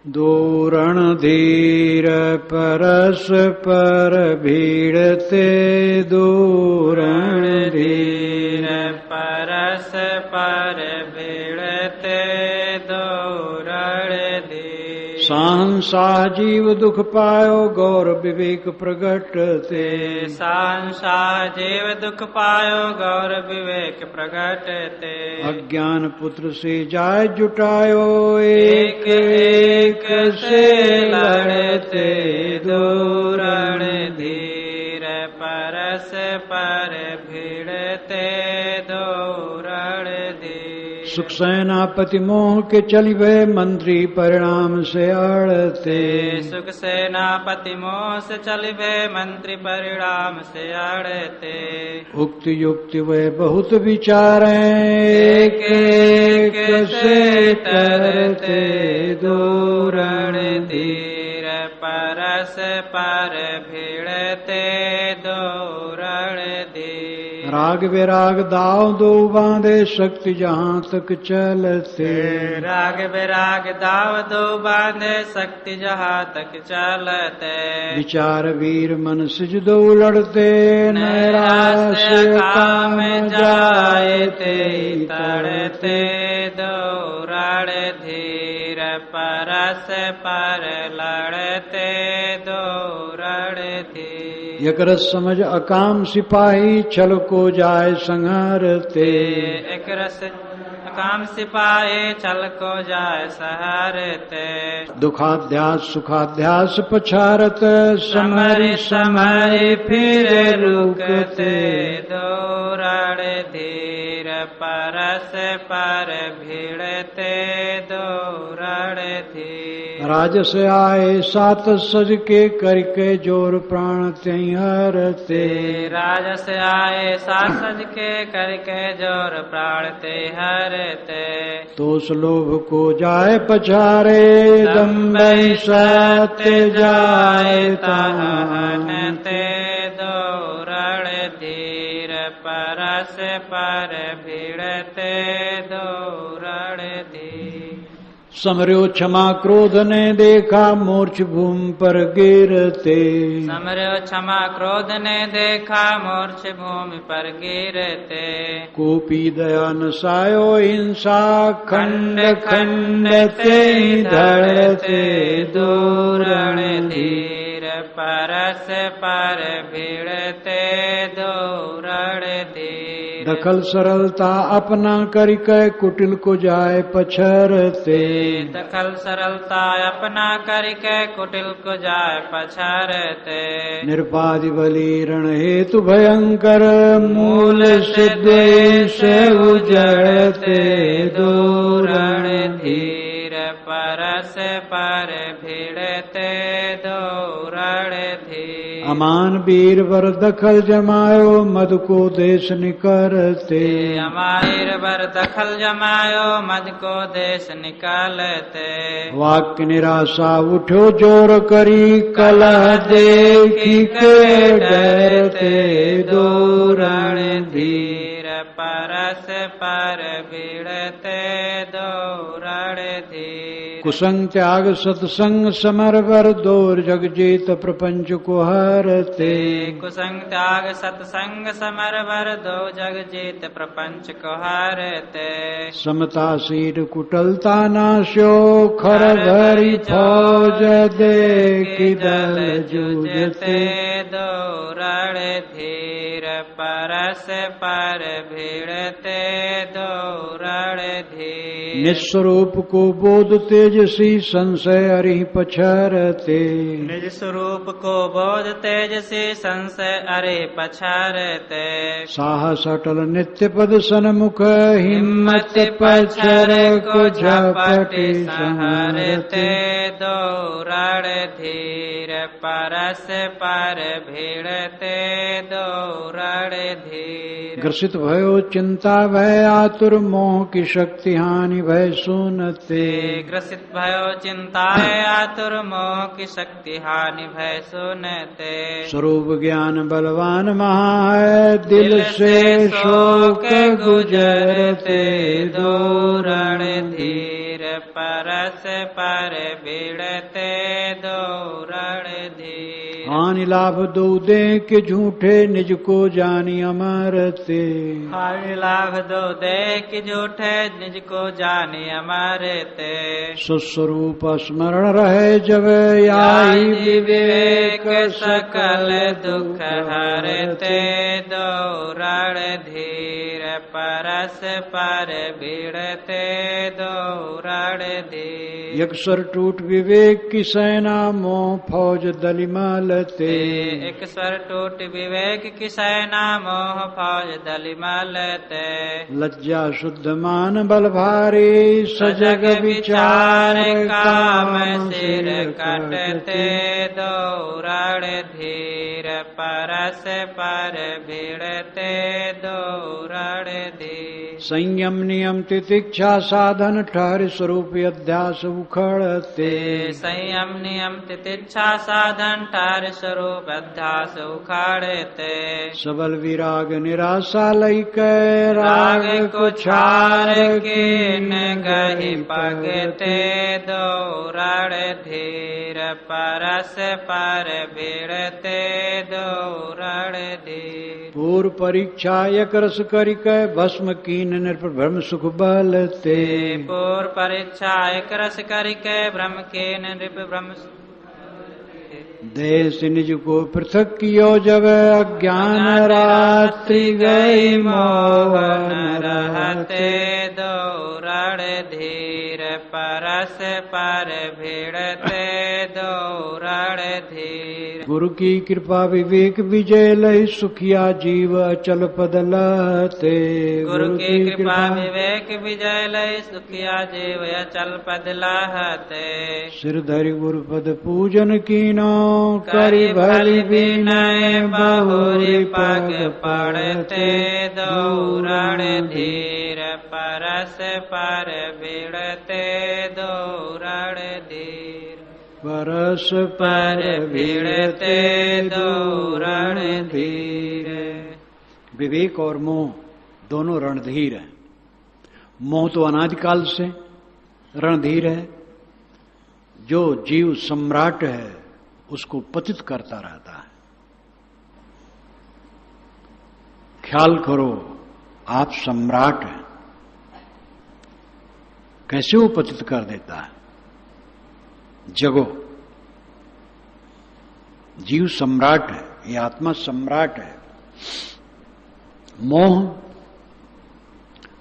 दूरण धीर परस पर भीड़ते दूरण धीर परस पर भीड़ते दूरण धीर सहंसा जीव दुख पायो गौर विवेक प्रगटते सहंसा जीव दुख पायो गौर विवेक प्रगटते अज्ञान पुत्र से जाय जुटायो एक एक से लड़ते दूरण धीर परस पर भिड़ते दूरण धीर सुख सेनापति मोह के चली भय मंत्री परिणाम से अड़ते सुख सेनापति मोह से चली भय मंत्री परिणाम से अड़ते उक्ति युक्ति वे बहुत विचारें एक एक से तरते दूरण धीर परस पर भिड़ते दूरण धीर राग विराग दाव दो बांधे शक्ति जहाँ तक चलते राग विराग दाव दो बांधे शक्ति जहाँ तक चलते विचार वीर मन सिज दो लड़ते नैराश काम जायते तड़ते दूरण धीर परस पर लड़ते दूरण धीर यकर समझ अकाम सिपाही छल को जाय संहरते एक रस काम सिपाही छल को जाय सहरते दुखाध्यास सुखाध्यास पछारत समरि समरि फिर रुकते दूरण धीर परस पर भिड़ते दूरण धीर राजस आए सात सज के करके जोर प्राण त्यहीं हरते राजस आए सात सज के करके जोर प्राण ते हरते तोष लोभ को जाय पछारे दम्भ सत्य जाय ताहनते दूरण धीर परस पर भिड़ते दूरण धीर समर्यो क्षमा क्रोध ने देखा मूर्छ भूमि पर गिरते समर्यो क्षमा क्रोध ने देखा मूर्छ भूमि पर गिरते कोपी दया नसायो हिंसा खंड खंड ते धरते दूरण धीर परस पर भिड़ते दूरण धीर दखल सरलता अपना करके कुटिल को जाय पछरते दखल सरलता अपना करके कुटिल को जाय पछरते निरपाधि बलि रण हेतु भयंकर मूल सिद्धि से उजड़ते दूरण धीर परस पर भिड़ते दूरण धीर अमान वीर वर दखल जमायो मद को देश निकरते अमायर वर दखल जमायो मद को देश निकालते वाक्य निराशा उठो जोर करी कलह देखी के डरते दूरण धीर परस पर भिड़ते दूरण धीर कुसंग त्याग सत्संग समर वर दूर जग जीत प्रपंच को हरते कुसंग त्याग सत्संग समर वर दो जग जीत प्रपंच को हरते समता सीर कुटलता नाश्यो खर भरी फौज देखी दल जूझते दूरण धीर परस पर भिड़ते दूरण धीर निस्वरूप को बोध तेजसी संशय अरि पछरते निज स्वरूप को बोध तेजसी संशय अरे पछरते साहस अटल नित्य पद सन्मुख हिम्मत पछर को झपटे सहरते दूरण धीर परस पर भिड़ते दूरण धीर ग्रसित भयो चिंता भय आतुर मोह की शक्ति हानि भय सुनते ग्रसित भयो चिंता आतुर मोह की शक्ति हानि भय सुनते स्वरूप ज्ञान बलवान महा है दिल से शोक गुजरते दूरण धीर परस पर भिड़ते दो रणधीर। हानि लाभ दो दे के झूठे निज को जानी अमरते। हानि लाभ दो दे कि झूठे निज को जानी अमरते। सुस्वरूप स्मरण रहे जब आई विवेक सकल दुख हरते दो रणधीर। परस पर भिड़ते दो रणधीर। एक सर टूट विवेक की सेना मोह फौज दलिमलते। एक स्वर टूट विवेक की सेना मोह फौज दलिमलते। लज्जा शुद्ध मान बल भारी सजग विचार काम सिर कटते दो रणधीर। परस पर भिड़ते दो रणधीर। संयम नियम तितिक्षा साधन ठहर स्वरूप अध्यास उखड़ते। संयम नियम तितिक्षा साधन ठहर स्वरूप अध्यास उखाड़ते। सबल विराग निराशा लई कै राग को छार के न गहि पगते दो रणधीर। परस पर भिड़ते दो रणधीर। पूर्व परीक्षा एक रस करिक भस्म कीन निर्भ्रम सुख बलते। पूर्व परीक्षा एक रस करिके ब्रह्म के निर्भ्रम देश निज को पृथक कियो जब अज्ञान रात्रि गई मोहन रहते दो रणधीर। परस पर भिड़ते दो रणधीर। गुरु की कृपा विवेक विजय लय सुखिया जीव अचल पद लहते। गुरु की कृपा विवेक विजय लय सुखिया जीव अचल पद लहते। सिर धरि गुरु पद पूजन कीनो करि भली विनय बहुरी पग पड़ते दो रणधीर। परस पर भिड़ते दो रणधीर। परस पर भिड़ते दो रणधीर। विवेक और मोह दोनों रणधीर हैं। मोह तो अनादिकाल से रणधीर है, जो जीव सम्राट है उसको पतित करता रहता है। ख्याल करो, आप सम्राट हैं, कैसे वो पतित कर देता है? जगो, जीव सम्राट है, ये आत्मा सम्राट है। मोह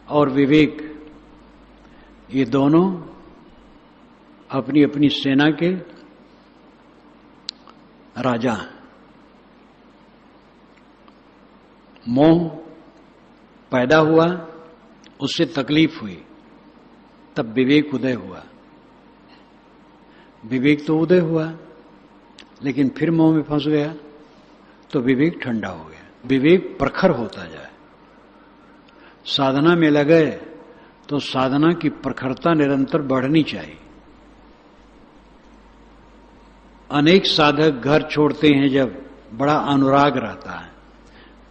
और विवेक ये दोनों अपनी अपनी सेना के राजा हैं। मोह पैदा हुआ, उससे तकलीफ हुई, तब विवेक उदय हुआ। विवेक तो उदय हुआ, लेकिन फिर मोह में फंस गया तो विवेक ठंडा हो गया। विवेक प्रखर होता जाए। साधना में लगे तो साधना की प्रखरता निरंतर बढ़नी चाहिए। अनेक साधक घर छोड़ते हैं जब बड़ा अनुराग रहता है,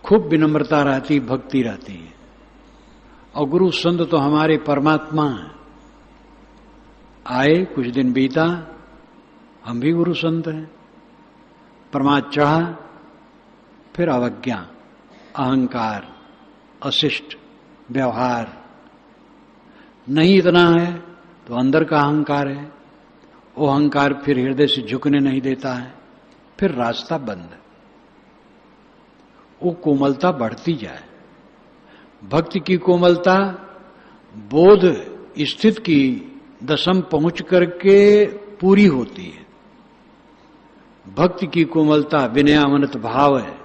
खूब विनम्रता रहती, भक्ति रहती है, और गुरु संत तो हमारे परमात्मा हैं। आए, कुछ दिन बीता, हम भी गुरु संत हैं। परमात्मा चाह, फिर अवज्ञा, अहंकार, अशिष्ट व्यवहार। नहीं इतना है तो अंदर का अहंकार है, वो अहंकार फिर हृदय से झुकने नहीं देता है, फिर रास्ता बंद। वो कोमलता बढ़ती जाए। भक्ति की कोमलता बोध स्थित की दशम पहुंच करके पूरी होती है। भक्ति की कोमलता विनयावनत भाव है,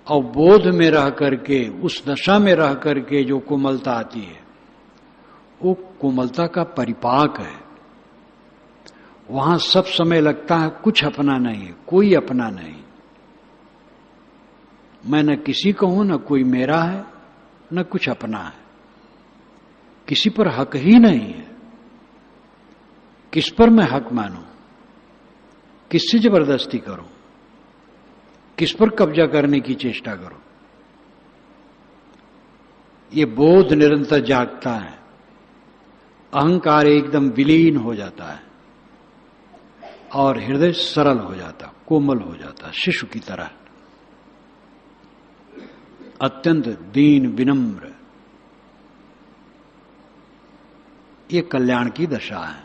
और बोध में रह करके, उस दशा में रह करके जो कोमलता आती है, वो कोमलता का परिपाक है। वहां सब समय लगता है कुछ अपना नहीं, कोई अपना नहीं। मैं न किसी को हूं, न कोई मेरा है, न कुछ अपना है। किसी पर हक ही नहीं है। किस पर मैं हक मानूं? किससे जबरदस्ती करूं? किस पर कब्जा करने की चेष्टा करूं? ये बोध निरंतर जागता है। अहंकार एकदम विलीन हो जाता है और हृदय सरल हो जाता, कोमल हो जाता, शिशु की तरह, अत्यंत दीन विनम्र। ये कल्याण की दशा है।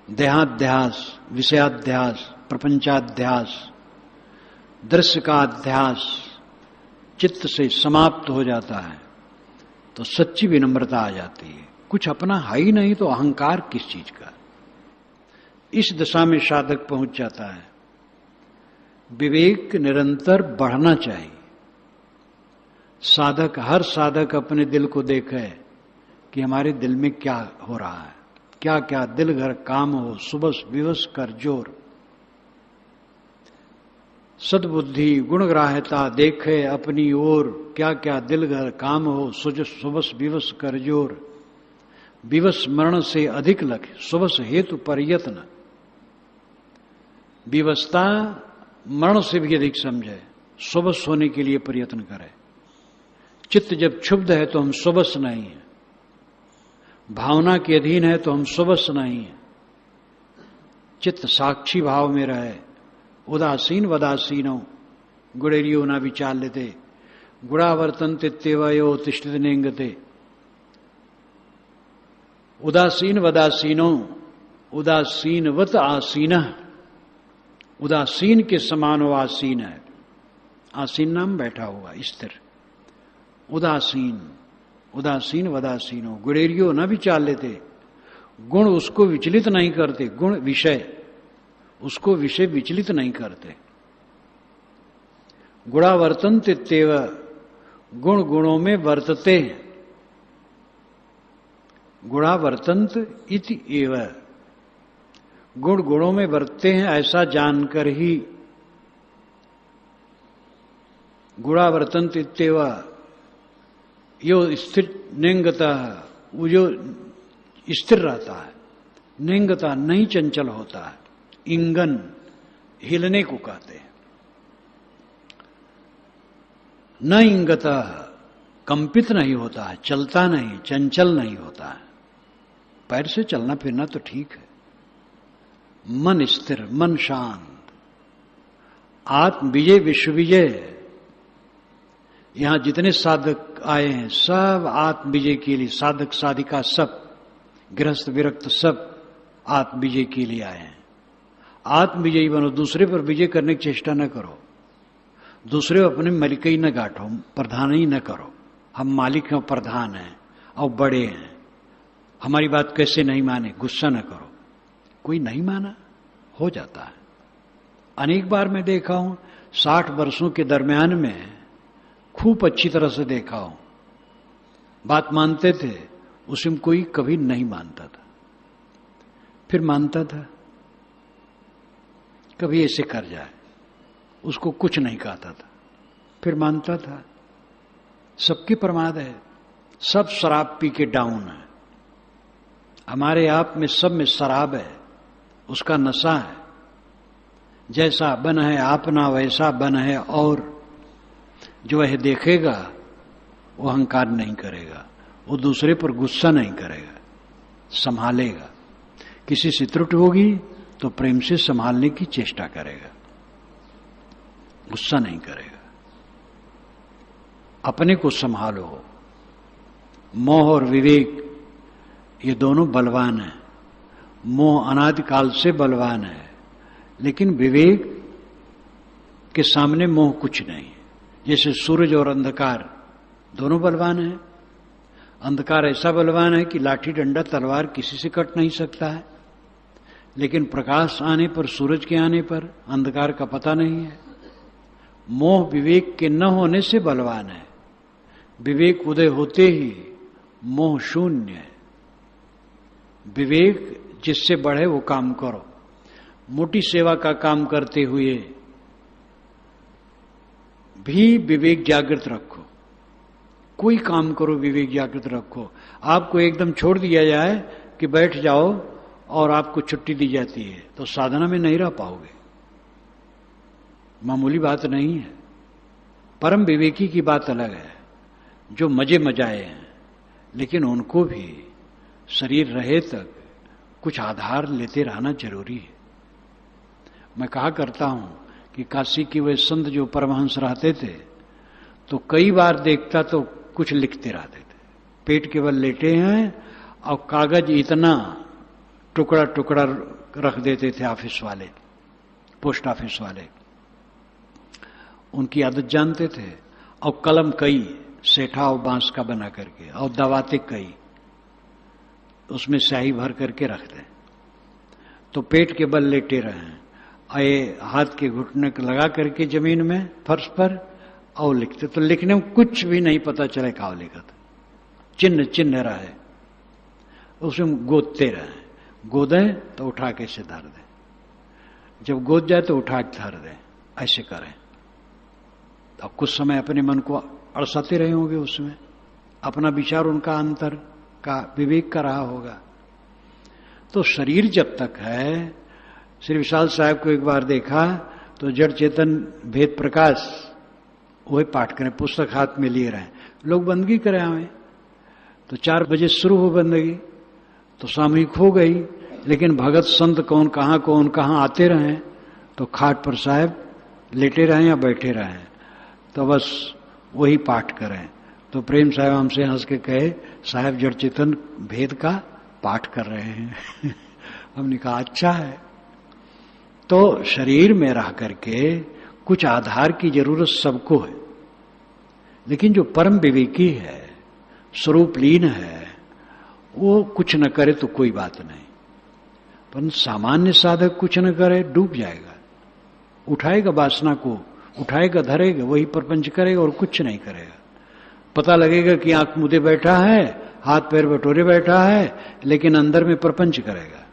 देहाध्यास, विषयाध्यास, प्रपंचाध्यास, दृश्य का अध्यास चित्त से समाप्त हो जाता है तो सच्ची विनम्रता आ जाती है। कुछ अपना है ही नहीं तो अहंकार किस चीज का। इस दशा में साधक पहुंच जाता है। विवेक निरंतर बढ़ना चाहिए। साधक, हर साधक अपने दिल को देखे कि हमारे दिल में क्या हो रहा है, क्या क्या दिल घर काम हो, सुबस विवश कर जोर। सद्बुद्धि गुणग्राह्यता देखे अपनी ओर, क्या क्या दिल घर काम हो, सुबस विवश कर जोर। विवश मरण से अधिक लखे, सुबस हेतु प्रयत्न। विवशता मरण से भी अधिक समझे, सुबस होने के लिए प्रयत्न करे। चित्त जब क्षुब्ध है तो हम सुबस नहीं है, भावना के अधीन है तो हम सुबस नहीं है। चित्त साक्षी भाव में रहे। उदासीन वदासीनो गुणेरियो न विचार लेते, गुणावर्तन तित्यवयो तिष्ठित नेंगते। उदासीन वदासीनो, उदासीनवत आसीन, उदासीन के समान वो आसीन है। आसीन नाम बैठा हुआ स्थिर। उदासीन, उदासीन वदासीनो गुणेरियो न विचार लेते। गुण उसको विचलित नहीं करते, गुण विषय उसको विषय विचलित नहीं करते। गुणावर्तन तित्यव, गुण गुणों में वर्तते हैं। गुणावर्तंत इति एव, गुण गुणों में वर्तते हैं ऐसा जानकर ही। गुणावर्तंत इत्येव, यो स्थिर नेंगता, वो जो स्थिर रहता है, नेंगता नहीं चंचल होता है। इंगन हिलने को कहते हैं। न इंगता, कंपित नहीं होता है, चलता नहीं, चंचल नहीं होता है। पैर से चलना फिरना तो ठीक है। मन स्थिर, मन शांत। आत्म विजय विश्व विजय। यहां जितने साधक आए हैं सब आत्म विजय के लिए, साधक साधिका सब, गृहस्थ विरक्त सब आत्म विजय के लिए आए हैं। आत्म विजयी बनो, दूसरे पर विजय करने की चेष्टा न करो, दूसरे अपने मलिकई न गांठो, प्रधान ही न करो। हम मालिक हैं, प्रधान हैं और बड़े हैं, हमारी बात कैसे नहीं माने, गुस्सा न करो। कोई नहीं माना, हो जाता है। अनेक बार मैं देखा हूं, 60 वर्षों के दरमियान में खूब अच्छी तरह से देखा हूं। बात मानते थे, उसमें कोई कभी नहीं मानता था, फिर मानता था। कभी ऐसे कर जाए, उसको कुछ नहीं कहता था, फिर मानता था। सबकी प्रमाद है, सब शराब पी के डाउन है। हमारे आप में सब में शराब है, उसका नशा है। जैसा बन है आपना वैसा बन है, और जो वह देखेगा वो अहंकार नहीं करेगा, वो दूसरे पर गुस्सा नहीं करेगा, संभालेगा। किसी से त्रुटि होगी तो प्रेम से संभालने की चेष्टा करेगा, गुस्सा नहीं करेगा। अपने को संभालो। मोह और विवेक ये दोनों बलवान हैं। मोह अनादिकाल से बलवान है, लेकिन विवेक के सामने मोह कुछ नहीं है। जैसे सूरज और अंधकार दोनों बलवान हैं। अंधकार ऐसा बलवान है कि लाठी डंडा तलवार किसी से कट नहीं सकता है, लेकिन प्रकाश आने पर, सूरज के आने पर अंधकार का पता नहीं है। मोह विवेक के न होने से बलवान है। विवेक उदय होते ही मोह शून्य है। विवेक जिससे बढ़े वो काम करो। मोटी सेवा का काम करते हुए भी विवेक जागृत रखो। कोई काम करो, विवेक जागृत रखो। आपको एकदम छोड़ दिया जाए कि बैठ जाओ और आपको छुट्टी दी जाती है तो साधना में नहीं रह पाओगे। मामूली बात नहीं है। परम विवेकी की बात अलग है, जो मजे मजाए हैं, लेकिन उनको भी शरीर रहे तक कुछ आधार लेते रहना जरूरी है। मैं कहा करता हूं कि काशी के वे संत जो परमहंस रहते थे तो कई बार देखता तो कुछ लिखते रहते थे। पेट केवल लेटे हैं और कागज इतना टुकड़ा टुकड़ा रख देते थे ऑफिस वाले, पोस्ट ऑफिस वाले, उनकी आदत जानते थे। और कलम कई सेठा और बांस का बना करके, और दवाते कई, उसमें स्याही भर करके रख दें। तो पेट के बल लेटे रहे, आए हाथ के घुटने लगा करके जमीन में फर्श पर और लिखते। तो लिखने में कुछ भी नहीं पता चले क्या लिखा था, चिन्ह चिन्ह रहे, उसमें गोदते रहे। गोदें तो उठा के से धर दें, जब गोद जाए तो उठा के धर दें, ऐसे करें। अब कुछ समय अपने मन को अड़साते रहे होंगे, उसमें अपना विचार उनका अंतर का विवेक का रहा होगा। तो शरीर जब तक है, श्री विशाल साहब को एक बार देखा तो जड़ चेतन भेद प्रकाश वही पाठ करें, पुस्तक हाथ में लिए रहे, लोग बंदगी करें हमें। तो 4 बजे शुरू हो बंदगी, तो सामूहिक हो गई, लेकिन भगत संत कौन कहाँ आते रहे, तो खाट पर साहब लेटे रहे या बैठे रहे, तो बस वही पाठ करें। तो प्रेम साहब हमसे हंस के कहे, साहब जड़ चेतन भेद का पाठ कर रहे हैं। हमने कहा अच्छा है। तो शरीर में रह करके कुछ आधार की जरूरत सबको है, लेकिन जो परम विवेकी है, स्वरूप लीन है, वो कुछ न करे तो कोई बात नहीं। पर सामान्य साधक कुछ न करे डूब जाएगा, उठाएगा वासना को, उठाएगा धरेगा, वही प्रपंच करेगा और कुछ नहीं करेगा। पता लगेगा कि आंख मुदे बैठा है, हाथ पैर बटोरे बैठा है, लेकिन अंदर में प्रपंच करेगा।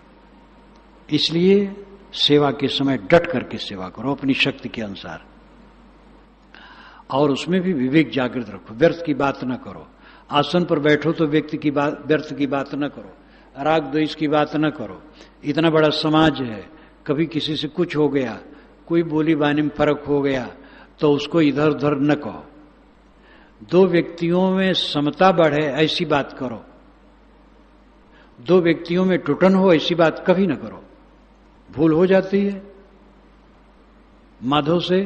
इसलिए सेवा के समय डट करके सेवा करो अपनी शक्ति के अनुसार, और उसमें भी विवेक जागृत रखो, व्यर्थ की बात न करो। आसन पर बैठो तो व्यर्थ की बात न करो, राग द्वेष की बात न करो। इतना बड़ा समाज है, कभी किसी से कुछ हो गया, कोई बोली बानी में फर्क हो गया, तो उसको इधर उधर न कहो। 2 व्यक्तियों में समता बढ़े ऐसी बात करो, 2 व्यक्तियों में टुटन हो ऐसी बात कभी न करो, भूल हो जाती है। माधव से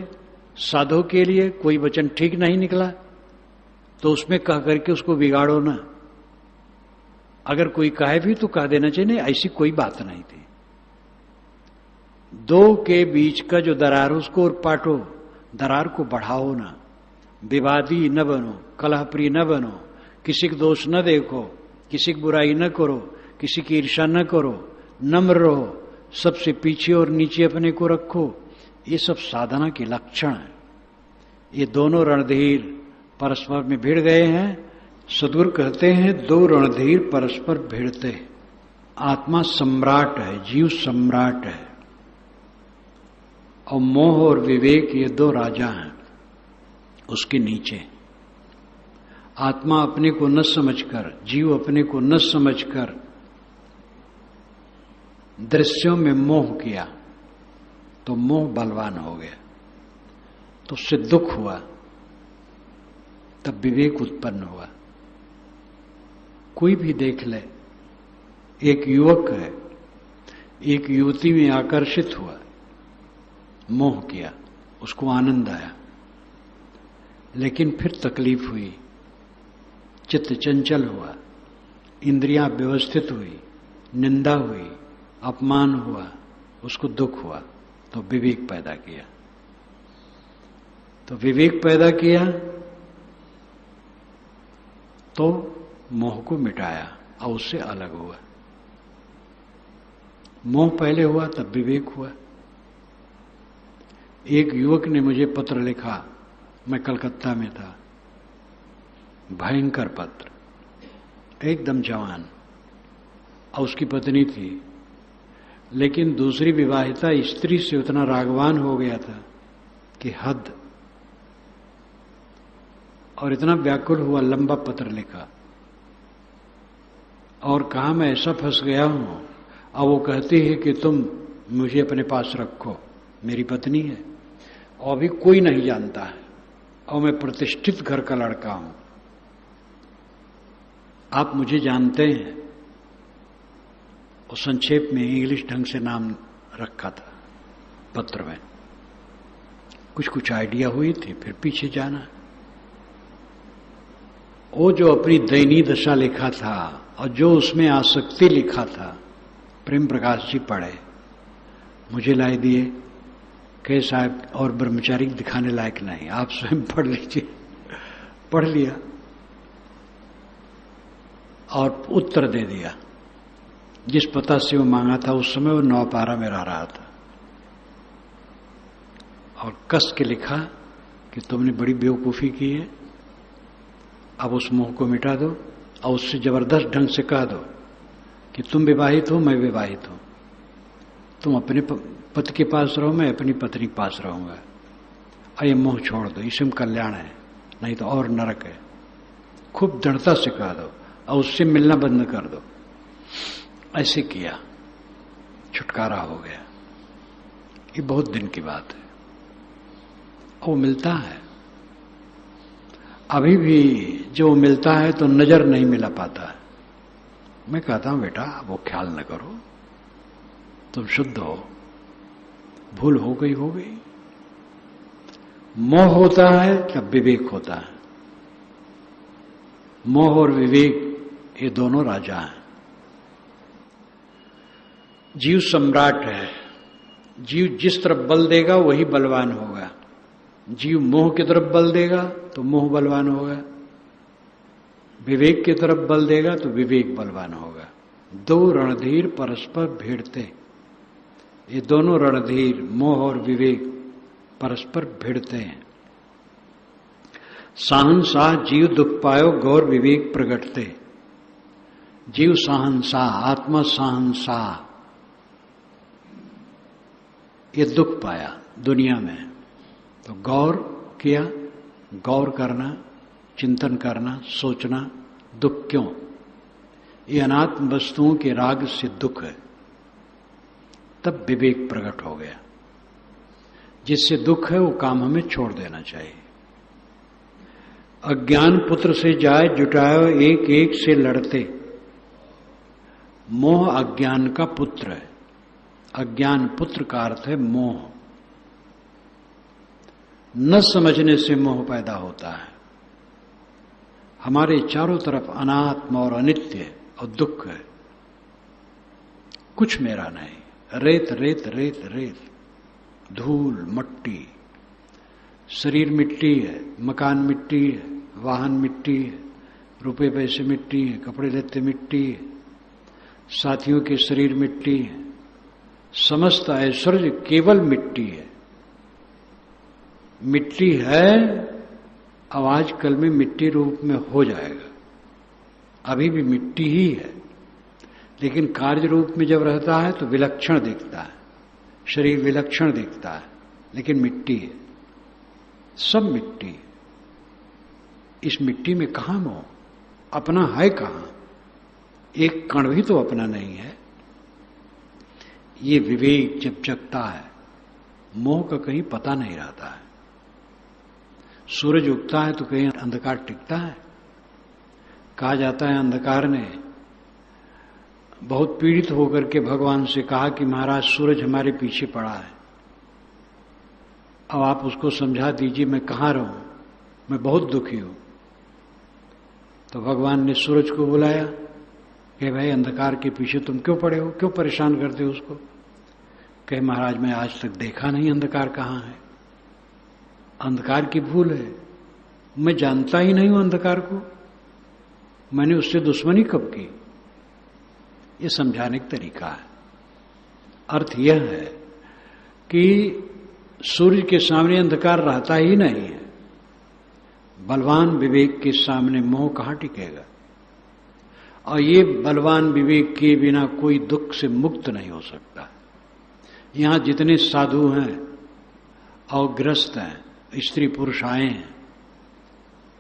साधो के लिए कोई वचन ठीक नहीं निकला तो उसमें कह करके उसको बिगाड़ो ना। अगर कोई कहे भी तो कह देना चाहिए, नहीं ऐसी कोई बात नहीं थी। 2 के बीच का जो दरार उसको और पाटो, दरार को बढ़ाओ ना, विवादी न बनो, कलहप्रिय न बनो, किसी का दोष न देखो, किसी की बुराई न करो, किसी की ईर्ष्या न करो, नम्र रहो, सबसे पीछे और नीचे अपने को रखो। ये सब साधना के लक्षण है। ये दोनों रणधीर परस्पर में भिड़ गए हैं। सद्गुरु कहते हैं 2 रणधीर परस्पर भिड़ते हैं। आत्मा सम्राट है, जीव सम्राट है, और मोह और विवेक ये 2 राजा हैं उसके नीचे। आत्मा अपने को न समझकर, जीव अपने को न समझकर दृश्यों में मोह किया तो मोह बलवान हो गया, तो उससे दुख हुआ, तब विवेक उत्पन्न हुआ। कोई भी देख ले, एक युवक है, एक युवती में आकर्षित हुआ, मोह किया, उसको आनंद आया, लेकिन फिर तकलीफ हुई, चित्त चंचल हुआ, इंद्रियां व्यवस्थित हुई, निंदा हुई, अपमान हुआ, उसको दुख हुआ, तो विवेक पैदा किया। तो विवेक पैदा किया तो मोह को मिटाया और उससे अलग हुआ। मोह पहले हुआ तब विवेक हुआ। एक युवक ने मुझे पत्र लिखा, मैं कलकत्ता में था, भयंकर पत्र, एकदम जवान, और उसकी पत्नी थी, लेकिन दूसरी विवाहिता स्त्री से उतना रागवान हो गया था कि हद, और इतना व्याकुल हुआ, लंबा पत्र लिखा और कहा मैं ऐसा फंस गया हूं। और वो कहती है कि तुम मुझे अपने पास रखो, मेरी पत्नी है और अभी कोई नहीं जानता है, और मैं प्रतिष्ठित घर का लड़का हूं, आप मुझे जानते हैं, और संक्षेप में इंग्लिश ढंग से नाम रखा था पत्र में। कुछ कुछ आइडिया हुई थी, फिर पीछे जाना। वो जो अपनी दयनीय दशा लिखा था और जो उसमें आसक्ति लिखा था, प्रेम प्रकाश जी पढ़े, मुझे लाई दिए, कहे साहब और ब्रह्मचारी दिखाने लायक नहीं, आप स्वयं पढ़ लीजिए। पढ़ लिया और उत्तर दे दिया। जिस पता से वो मांगा था उस समय वो नौपारा में रह रहा था, और कस के लिखा कि तुमने बड़ी बेवकूफ़ी की है, अब उस मोह को मिटा दो और उससे जबरदस्त ढंग से कह दो कि तुम विवाहित हो, मैं विवाहित हूं, तुम अपने पति के पास रहो, मैं अपनी पत्नी के पास रहूंगा, और ये मोह छोड़ दो, इसमें कल्याण है, नहीं तो और नरक है। खूब दृढ़ता से कह दो और उससे मिलना बंद कर दो। ऐसे किया, छुटकारा हो गया। ये बहुत दिन की बात है। वो मिलता है अभी भी, जो मिलता है तो नजर नहीं मिला पाता है। मैं कहता हूं बेटा वो ख्याल न करो, तुम शुद्ध हो, भूल हो गई हो गई। मोह होता है तब विवेक होता है। मोह और विवेक ये दोनों राजा हैं। जीव सम्राट है। जीव जिस तरफ बल देगा वही बलवान होगा। जीव मोह की तरफ बल देगा तो मोह बलवान होगा, विवेक की तरफ बल देगा तो विवेक बलवान होगा। दो रणधीर परस्पर भिड़ते, ये दोनों रणधीर मोह और विवेक परस्पर भिड़ते हैं। साहनशाह जीव दुख पायो गौर विवेक प्रगटते। जीव साहनशाह, आत्मा साहनशाह, ये दुख पाया दुनिया में तो गौर किया। गौर करना, चिंतन करना, सोचना, दुख क्यों, ये अनात्म वस्तुओं के राग से दुख है। तब विवेक प्रकट हो गया। जिससे दुख है वो काम हमें छोड़ देना चाहिए। अज्ञान पुत्र से जाए जुटायो एक एक से लड़ते। मोह अज्ञान का पुत्र है। अज्ञान पुत्र का अर्थ है मोह। न समझने से मोह पैदा होता है। हमारे चारों तरफ अनात्म और अनित्य और दुख है। कुछ मेरा नहीं, रेत रेत रेत रेत, धूल मट्टी, शरीर मिट्टी है, मकान मिट्टी है, वाहन मिट्टी है, रुपए पैसे मिट्टी है, कपड़े लत्ते मिट्टी है, साथियों के शरीर मिट्टी है, समस्त ऐश्वर्य केवल मिट्टी है। मिट्टी है, अब आजकल में मिट्टी रूप में हो जाएगा। अभी भी मिट्टी ही है, लेकिन कार्य रूप में जब रहता है तो विलक्षण दिखता है, शरीर विलक्षण दिखता है, लेकिन मिट्टी है, सब मिट्टी। इस मिट्टी में कहां मोह, अपना है कहां, एक कण भी तो अपना नहीं है। ये विवेक जब जगता है, मोह का कहीं पता नहीं रहता है। सूरज उगता है तो कहीं अंधकार टिकता है। कहा जाता है अंधकार ने बहुत पीड़ित होकर के भगवान से कहा कि महाराज सूरज हमारे पीछे पड़ा है, अब आप उसको समझा दीजिए, मैं कहाँ रहूं, मैं बहुत दुखी हूं। तो भगवान ने सूरज को बुलाया कि भाई अंधकार के पीछे तुम क्यों पड़े हो, क्यों परेशान करते हो उसको। कहे महाराज मैं आज तक देखा नहीं अंधकार कहाँ है, अंधकार की भूल है, मैं जानता ही नहीं हूं अंधकार को, मैंने उससे दुश्मनी कब की। ये समझाने का तरीका है। अर्थ यह है कि सूर्य के सामने अंधकार रहता ही नहीं है। बलवान विवेक के सामने मोह कहां टिकेगा। और ये बलवान विवेक के बिना कोई दुख से मुक्त नहीं हो सकता। यहां जितने साधु हैं और ग्रस्त हैं, स्त्री पुरुष आए हैं,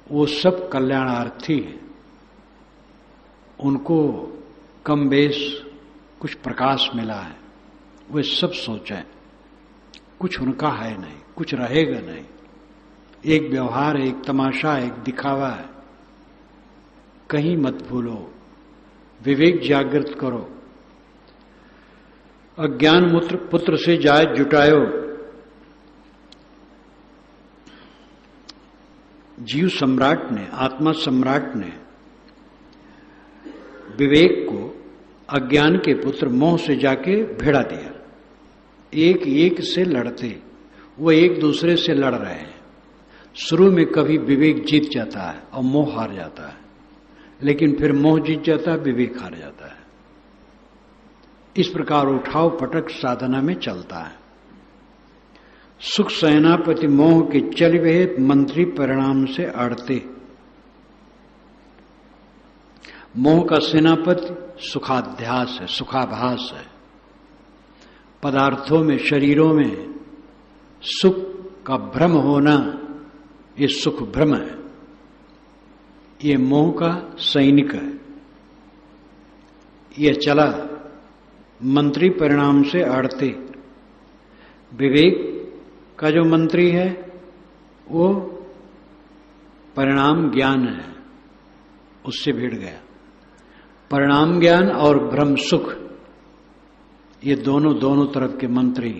वो सब कल्याणार्थी हैं। उनको कम बेश कुछ प्रकाश मिला है, वे सब सोचें कुछ उनका है नहीं, कुछ रहेगा नहीं, एक व्यवहार है, एक तमाशा है, एक दिखावा है। कहीं मत भूलो, विवेक जागृत करो, अज्ञान पुत्र से जाय जुटायो, जीव सम्राट ने, आत्मा सम्राट ने विवेक को अज्ञान के पुत्र मोह से जाके भिड़ा दिया। एक एक से लड़ते, वो एक दूसरे से लड़ रहे हैं। शुरू में कभी विवेक जीत जाता है और मोह हार जाता है, लेकिन फिर मोह जीत जाता है, विवेक हार जाता है। इस प्रकार उठाव पटक साधना में चलता है। सुख सेनापति मोह के चल वेद, मंत्री परिणाम से अड़ते। मोह का सेनापति सुखाध्यास है, सुखाभास है। पदार्थों में, शरीरों में सुख का भ्रम होना, ये सुख भ्रम है। ये मोह का सैनिक है। ये चला मंत्री परिणाम से अड़ते। विवेक का जो मंत्री है वो परिणाम ज्ञान है, उससे भिड़ गया। परिणाम ज्ञान और ब्रह्म सुख, ये दोनों तरफ के मंत्री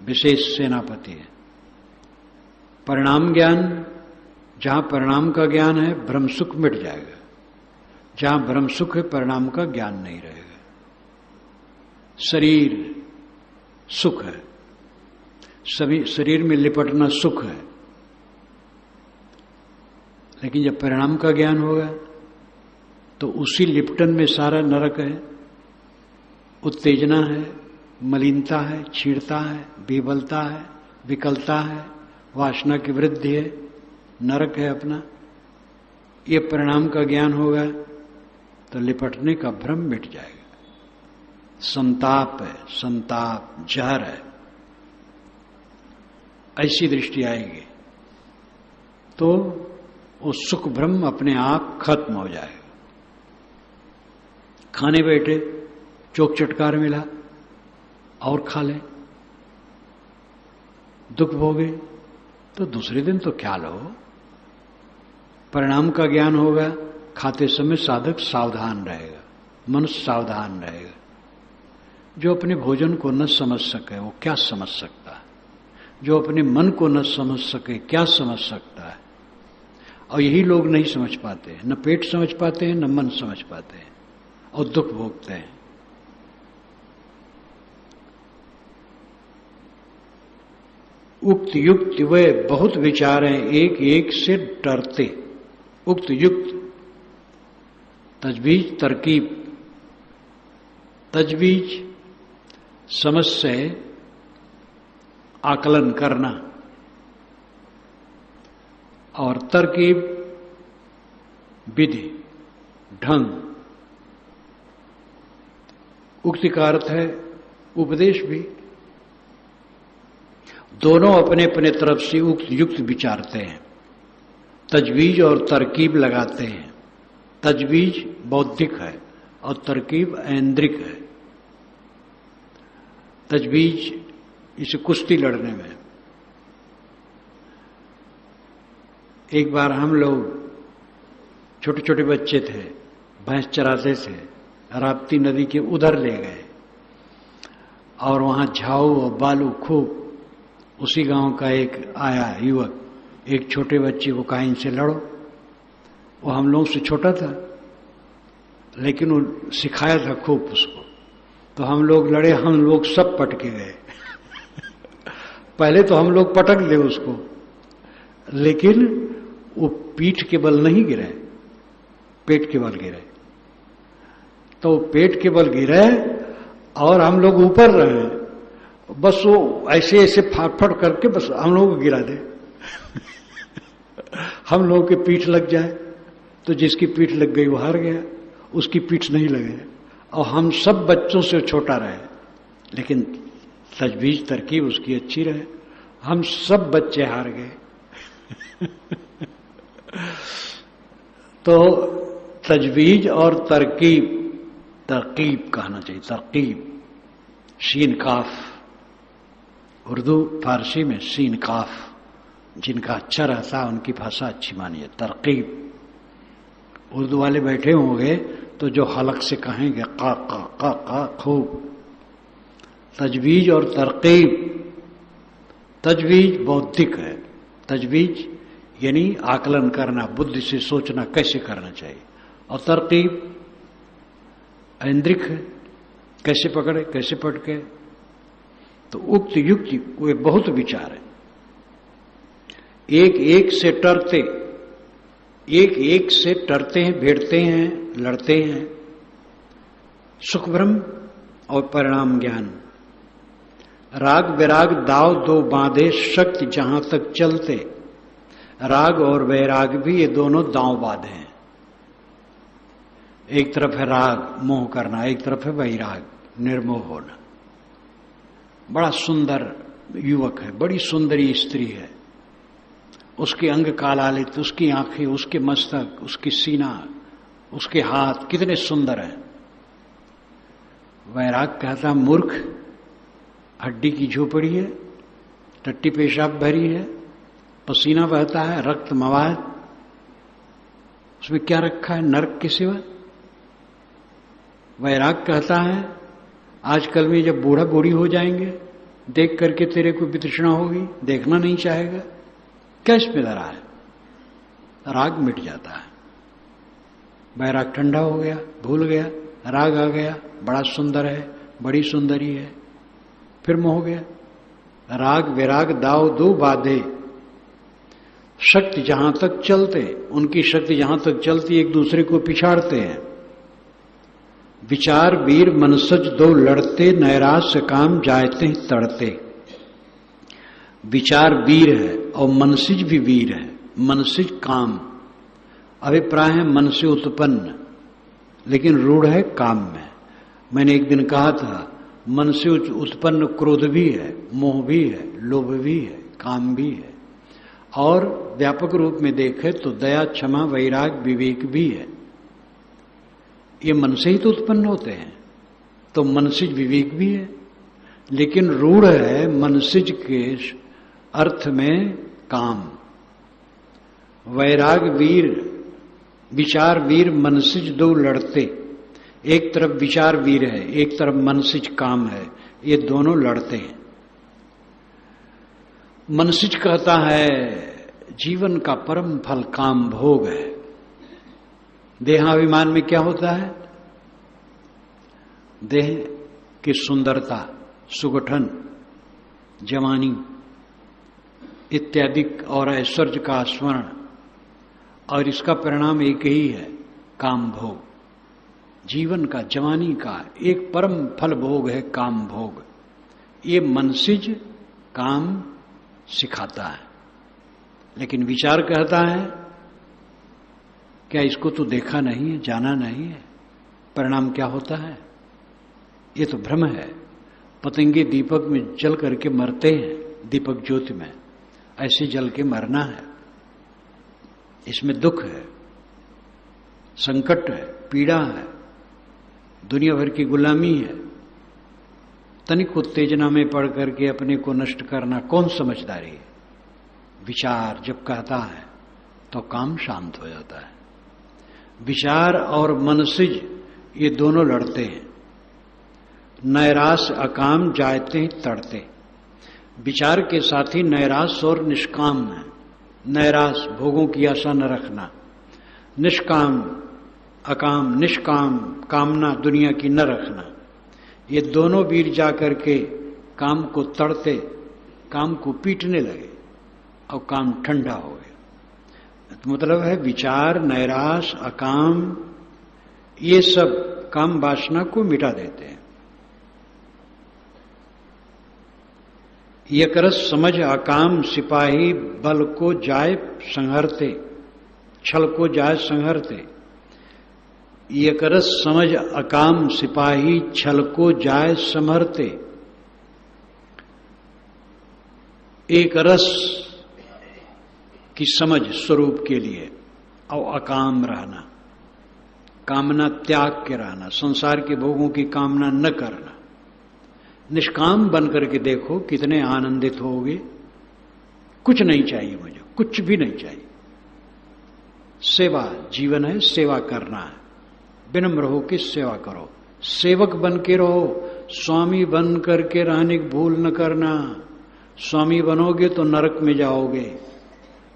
विशेष सेनापति है। परिणाम ज्ञान, जहां परिणाम का ज्ञान है ब्रह्म सुख मिट जाएगा। जहां ब्रह्म सुख है परिणाम का ज्ञान नहीं रहेगा। शरीर सुख है, सभी शरीर में लिपटना सुख है, लेकिन जब परिणाम का ज्ञान होगा तो उसी लिपटन में सारा नरक है। उत्तेजना है, मलिनता है, छीड़ता है, बेबलता है, विकलता है, वासना की वृद्धि है, नरक है अपना। ये परिणाम का ज्ञान होगा तो लिपटने का भ्रम मिट जाएगा। संताप है, संताप जहर है, ऐसी दृष्टि आएगी तो वो सुख भ्रम अपने आप खत्म हो जाएगा। खाने बैठे, चोक चटकार मिला और खा ले, दुख भोगे तो दूसरे दिन तो ख्याल हो। परिणाम का ज्ञान होगा, खाते समय साधक सावधान रहेगा, मनुष्य सावधान रहेगा। जो अपने भोजन को न समझ सके वो क्या समझ सकता है? जो अपने मन को न समझ सके क्या समझ सकता है? और यही लोग नहीं समझ पाते, न पेट समझ पाते हैं, न मन समझ पाते हैं, और दुख भोगते हैं। उक्त युक्त वे बहुत विचारें, एक एक से डरते। उक्त युक्त, तजवीज तरकीब। तजवीज समझ से आकलन करना, और तरकीब विधि, ढंग। उक्ति का अर्थ है उपदेश भी। दोनों अपने अपने तरफ से उक्त युक्त विचारते हैं, तजवीज और तरकीब लगाते हैं। तजवीज बौद्धिक है और तरकीब ऐन्द्रिक है। तजवीज इसे कुश्ती लड़ने में। एक बार हम लोग छोटे छोटे बच्चे थे, भैंस चराते थे, राप्ती नदी के उधर ले गए और वहां झाऊ और बालू खूब। उसी गांव का एक आया युवक, एक छोटे बच्चे को कहा इनसे लड़ो। वो हम लोग से छोटा था, लेकिन वो सिखाया था खूब उसको। तो हम लोग लड़े, हम लोग सब पटके गए। पहले तो हम लोग पटक दे उसको, लेकिन वो पीठ के बल नहीं गिरे, पेट के बल गिरे। तो पेट के बल गिरे और हम लोग ऊपर रहे, बस वो ऐसे ऐसे फाट करके बस हम लोग को गिरा दे। हम लोग के पीठ लग जाए तो जिसकी पीठ लग गई वो हार गया, उसकी पीठ नहीं लगे। और हम सब बच्चों से छोटा रहे, लेकिन तजवीज तरकीब उसकी अच्छी रहे। हम सब बच्चे हार गए। तो तजवीज और तरकीब, तरकीब कहना चाहिए, तरकीब, शीन काफ। उर्दू फारसी में सीन काफ, जिनका अच्छा रहता उनकी भाषा अच्छी मानिए। तरकीब उर्दू वाले बैठे होंगे तो जो हलक से कहेंगे का खूब, तजवीज और तरकीब। तजवीज बौद्धिक है, तजवीज यानी आकलन करना, बुद्धि से सोचना कैसे करना चाहिए, और तरकीब ऐन्द्रिक है, कैसे पकड़े कैसे पटके। तो उक्त युक्ति वे बहुत विचार है। एक एक से टरते, एक एक से टरते हैं, भिड़ते हैं, लड़ते हैं। सुख ब्रह्म और परिणाम ज्ञान। राग विराग दाव दो बांधे, शक्ति जहां तक चलते। राग और वैराग भी ये दोनों दांव बांधे हैं। एक तरफ है राग मोह करना, एक तरफ है वैराग निर्मोह होना। बड़ा सुंदर युवक है, बड़ी सुंदरी स्त्री है, उसके अंग कालालित, उसकी आंखें, उसके मस्तक, उसकी सीना, उसके हाथ कितने सुंदर हैं। वैराग कहता मूर्ख, हड्डी की झोपड़ी है, टट्टी पेशाब भरी है, पसीना बहता है, रक्त मवाद, उसमें क्या रखा है नरक के सिवा। वैराग कहता है आजकल में जब बूढ़ा बूढ़ी हो जाएंगे, देख करके तेरे को वितृष्णा होगी, देखना नहीं चाहेगा। क्या इसमें धरा है? राग मिट जाता है, वैराग ठंडा हो गया, भूल गया, राग आ गया, बड़ा सुंदर है, बड़ी सुंदरी है, फिर मोह गया। राग विराग दाव दो बाधे, शक्ति जहां तक चलते, उनकी शक्ति जहां तक चलती एक दूसरे को पिछाड़ते हैं। विचार वीर मनसज दो लड़ते, नैराश्य काम जायते तड़ते। विचार वीर है और मनसिज भी वीर है। मनसिज काम, अभिप्राय है मन से उत्पन्न, लेकिन रूढ़ है काम में। मैंने एक दिन कहा था मन से उत्पन्न क्रोध भी है, मोह भी है, लोभ भी है, काम भी है, और व्यापक रूप में देखें तो दया क्षमा वैराग विवेक भी है। ये मन से ही तो उत्पन्न होते हैं, तो मनसिज विवेक भी है, लेकिन रूढ़ है मनसिज के अर्थ में काम। वैराग वीर, विचार वीर मनसिज दो लड़ते। एक तरफ विचार वीर है, एक तरफ मनसिज काम है, ये दोनों लड़ते हैं। मनसिज कहता है जीवन का परम फल काम भोग है। देहाभिमान में क्या होता है? देह की सुंदरता, सुगठन, जवानी इत्यादि और ऐश्वर्य का स्मरण, और इसका परिणाम एक ही है, काम भोग। जीवन का, जवानी का एक परम फल भोग है काम भोग। ये मनसिज काम सिखाता है, लेकिन विचार कहता है क्या इसको तो देखा नहीं है, जाना नहीं है, परिणाम क्या होता है? ये तो भ्रम है। पतंगे दीपक में जल करके मरते हैं, दीपक ज्योति में, ऐसे जल के मरना है। इसमें दुख है, संकट है, पीड़ा है, दुनिया भर की गुलामी है। तनिक उत्तेजना में पड़ करके अपने को नष्ट करना कौन समझदारी है? विचार जब कहता है तो काम शांत हो जाता है। विचार और मनसिज ये दोनों लड़ते हैं। नैराश अकाम जायते हैं तड़ते। विचार के साथ ही नैराश और निष्काम है। नैराश भोगों की आशा न रखना, निष्काम अकाम, निष्काम कामना दुनिया की न रखना। ये दोनों वीर जाकर के काम को तड़ते, काम को पीटने लगे और काम ठंडा हो गया। तो मतलब है विचार, नैराश, अकाम ये सब काम वासना को मिटा देते हैं। यकरस समझ अकाम सिपाही बल को जाय संहरते, छल को जाय संहरते। यकरस समझ अकाम सिपाही छल को जाय संहरते। एक रस की समझ स्वरूप के लिए और अकाम रहना, कामना त्याग के रहना, संसार के भोगों की कामना न करना। निष्काम बन करके देखो कितने आनंदित होगे। कुछ नहीं चाहिए मुझे, कुछ भी नहीं चाहिए। सेवा जीवन है, सेवा करना है। विनम्र हो के सेवा करो, सेवक बन के रहो, स्वामी बन करके रहने की भूल न करना। स्वामी बनोगे तो नरक में जाओगे,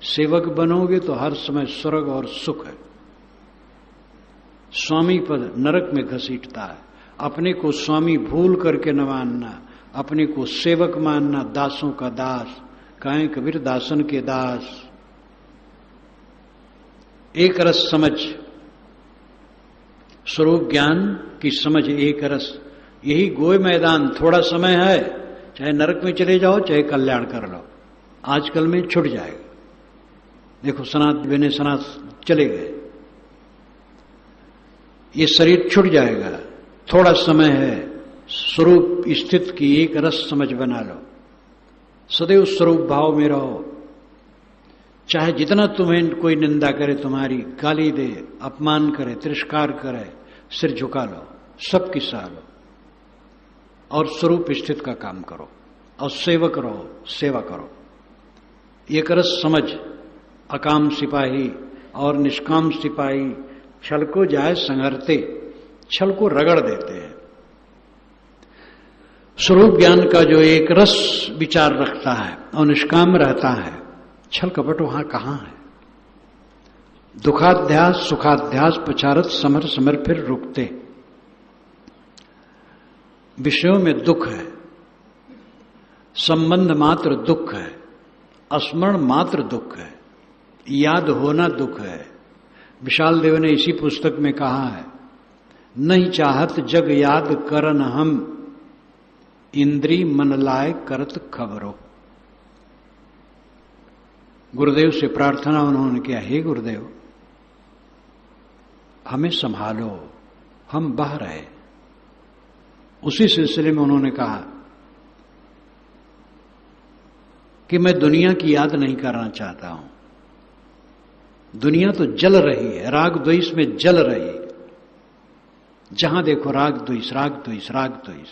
सेवक बनोगे तो हर समय स्वर्ग और सुख है। स्वामी पद नरक में घसीटता है। अपने को स्वामी भूल करके न मानना, अपने को सेवक मानना, दासों का दास। कहें कबीर दासन के दास। एक रस समझ, स्वरूप ज्ञान की समझ एक रस, यही गोय मैदान। थोड़ा समय है, चाहे नरक में चले जाओ चाहे कल्याण कर लो, आजकल में छूट जाएगा। देखो सनात बिने सनात चले गए, ये शरीर छूट जाएगा। थोड़ा समय है, स्वरूप स्थित की एक रस समझ बना लो, सदैव स्वरूप भाव में रहो। चाहे जितना तुम्हें कोई निंदा करे, तुम्हारी गाली दे, अपमान करे, तिरस्कार करे, सिर झुका लो, सबकी सह लो और स्वरूप स्थित का काम करो और सेवक रहो, सेवा करो। एक रस समझ, अकाम सिपाही और निष्काम सिपाही छल को जाए संहरते, छल को रगड़ देते हैं। स्वरूप ज्ञान का जो एक रस विचार रखता है और निष्काम रहता है, छल कपट वहां कहां है। दुखाध्यास सुखाध्यास पचारत समर समर फिर रुकते। विषयों में दुख है, संबंध मात्र दुख है, स्मरण मात्र दुख है, याद होना दुख है। विशाल देव ने इसी पुस्तक में कहा है, नहीं चाहत जग याद करन हम, इंद्री मन लाए करत खबरो। गुरुदेव से प्रार्थना उन्होंने किया, हे गुरुदेव हमें संभालो, हम बह रहे। उसी सिलसिले में उन्होंने कहा कि मैं दुनिया की याद नहीं करना चाहता हूं। दुनिया तो जल रही है, राग द्वेष में जल रही है। जहां देखो राग द्वेष, राग द्वेष, राग द्वेष।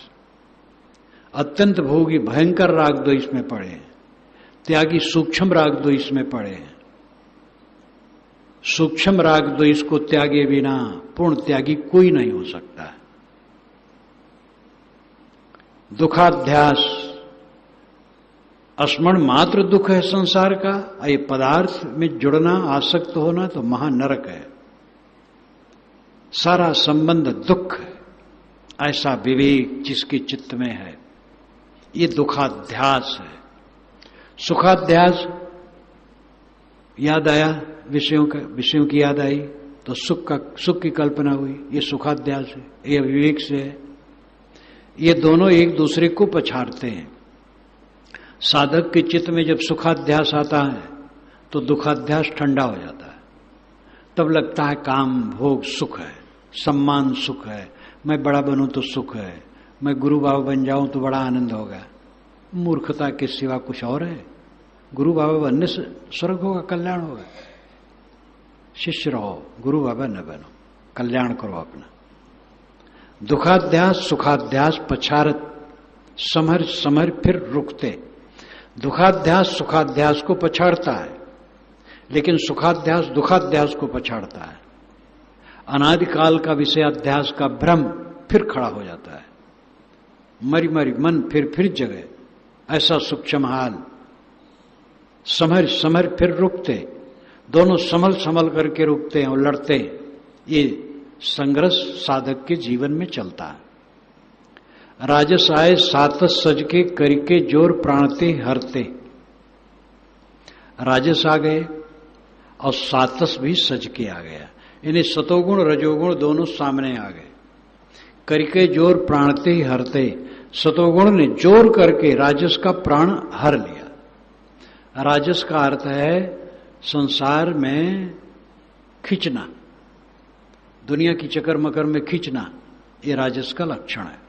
अत्यंत भोगी भयंकर राग द्वेष में पड़े हैं, त्यागी सूक्ष्म राग द्वेष में पड़े हैं। सूक्ष्म राग द्वेष को त्यागे बिना पूर्ण त्यागी कोई नहीं हो सकता। दुखाध्यास, स्मरण मात्र दुख है संसार का। ये पदार्थ में जुड़ना, आसक्त होना तो महानरक है। सारा संबंध दुख है, ऐसा विवेक जिसके चित्त में है, ये दुखाध्यास है। सुखाध्यास, याद आया विषयों की याद आई तो सुख की कल्पना हुई, ये सुखाध्यास है, ये विवेक से है। ये दोनों एक दूसरे को पछाड़ते हैं। साधक के चित्त में जब सुखाध्यास आता है तो दुखाध्यास ठंडा हो जाता है। तब लगता है काम भोग सुख है, सम्मान सुख है, मैं बड़ा बनूं तो सुख है, मैं गुरु बाबा बन जाऊं तो बड़ा आनंद होगा। मूर्खता के सिवा कुछ और है? गुरु बाबा बनने से स्वर्ग होगा, कल्याण होगा? शिष्य रहो, गुरु बाबा न बनो, कल्याण करो अपना। दुखाध्यास सुखाध्यास पछारत समर समर फिर रुकते। दुखाध्यास सुखाध्यास को पछाड़ता है, लेकिन सुखाध्यास दुखाध्यास को पछाड़ता है। अनादिकाल का विषयाध्यास का भ्रम फिर खड़ा हो जाता है। मरी मरी मन फिर जगे, ऐसा सूक्ष्म हाल। समर समर फिर रुकते, दोनों संभल करके रुकते हैं और लड़ते हैं। ये संघर्ष साधक के जीवन में चलता है। राजस आए सातस सज के करके जोर प्राणते हरते। राजस आ गए और सातस भी सज के आ गया, यानी सतोगुण रजोगुण दोनों सामने आ गए। करके जोर प्राणते ही हरते, सतोगुण ने जोर करके राजस का प्राण हर लिया। राजस का अर्थ है संसार में खींचना, दुनिया की चक्कर मकर में खींचना, ये राजस का लक्षण है।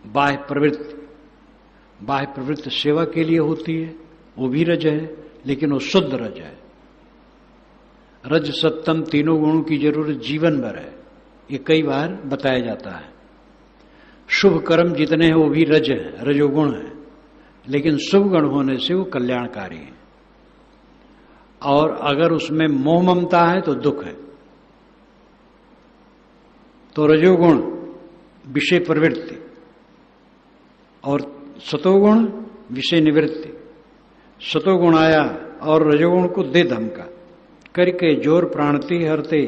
बाह्य प्रवृत्ति सेवा के लिए होती है, वो भी रज है, लेकिन वो शुद्ध रज है। रज सत्तम तीनों गुणों की जरूरत जीवन भर है, ये कई बार बताया जाता है। शुभ कर्म जितने हैं वो भी रज है, रजोगुण है, लेकिन शुभ गुण होने से वो कल्याणकारी है। और अगर उसमें मोह ममता है तो दुख है। तो रजोगुण विषय प्रवृत्ति, और सतोगुण विषय निवृत्ति। सतोगुण आया और रजोगुण को दे धमका करके जोर प्राणति हरते।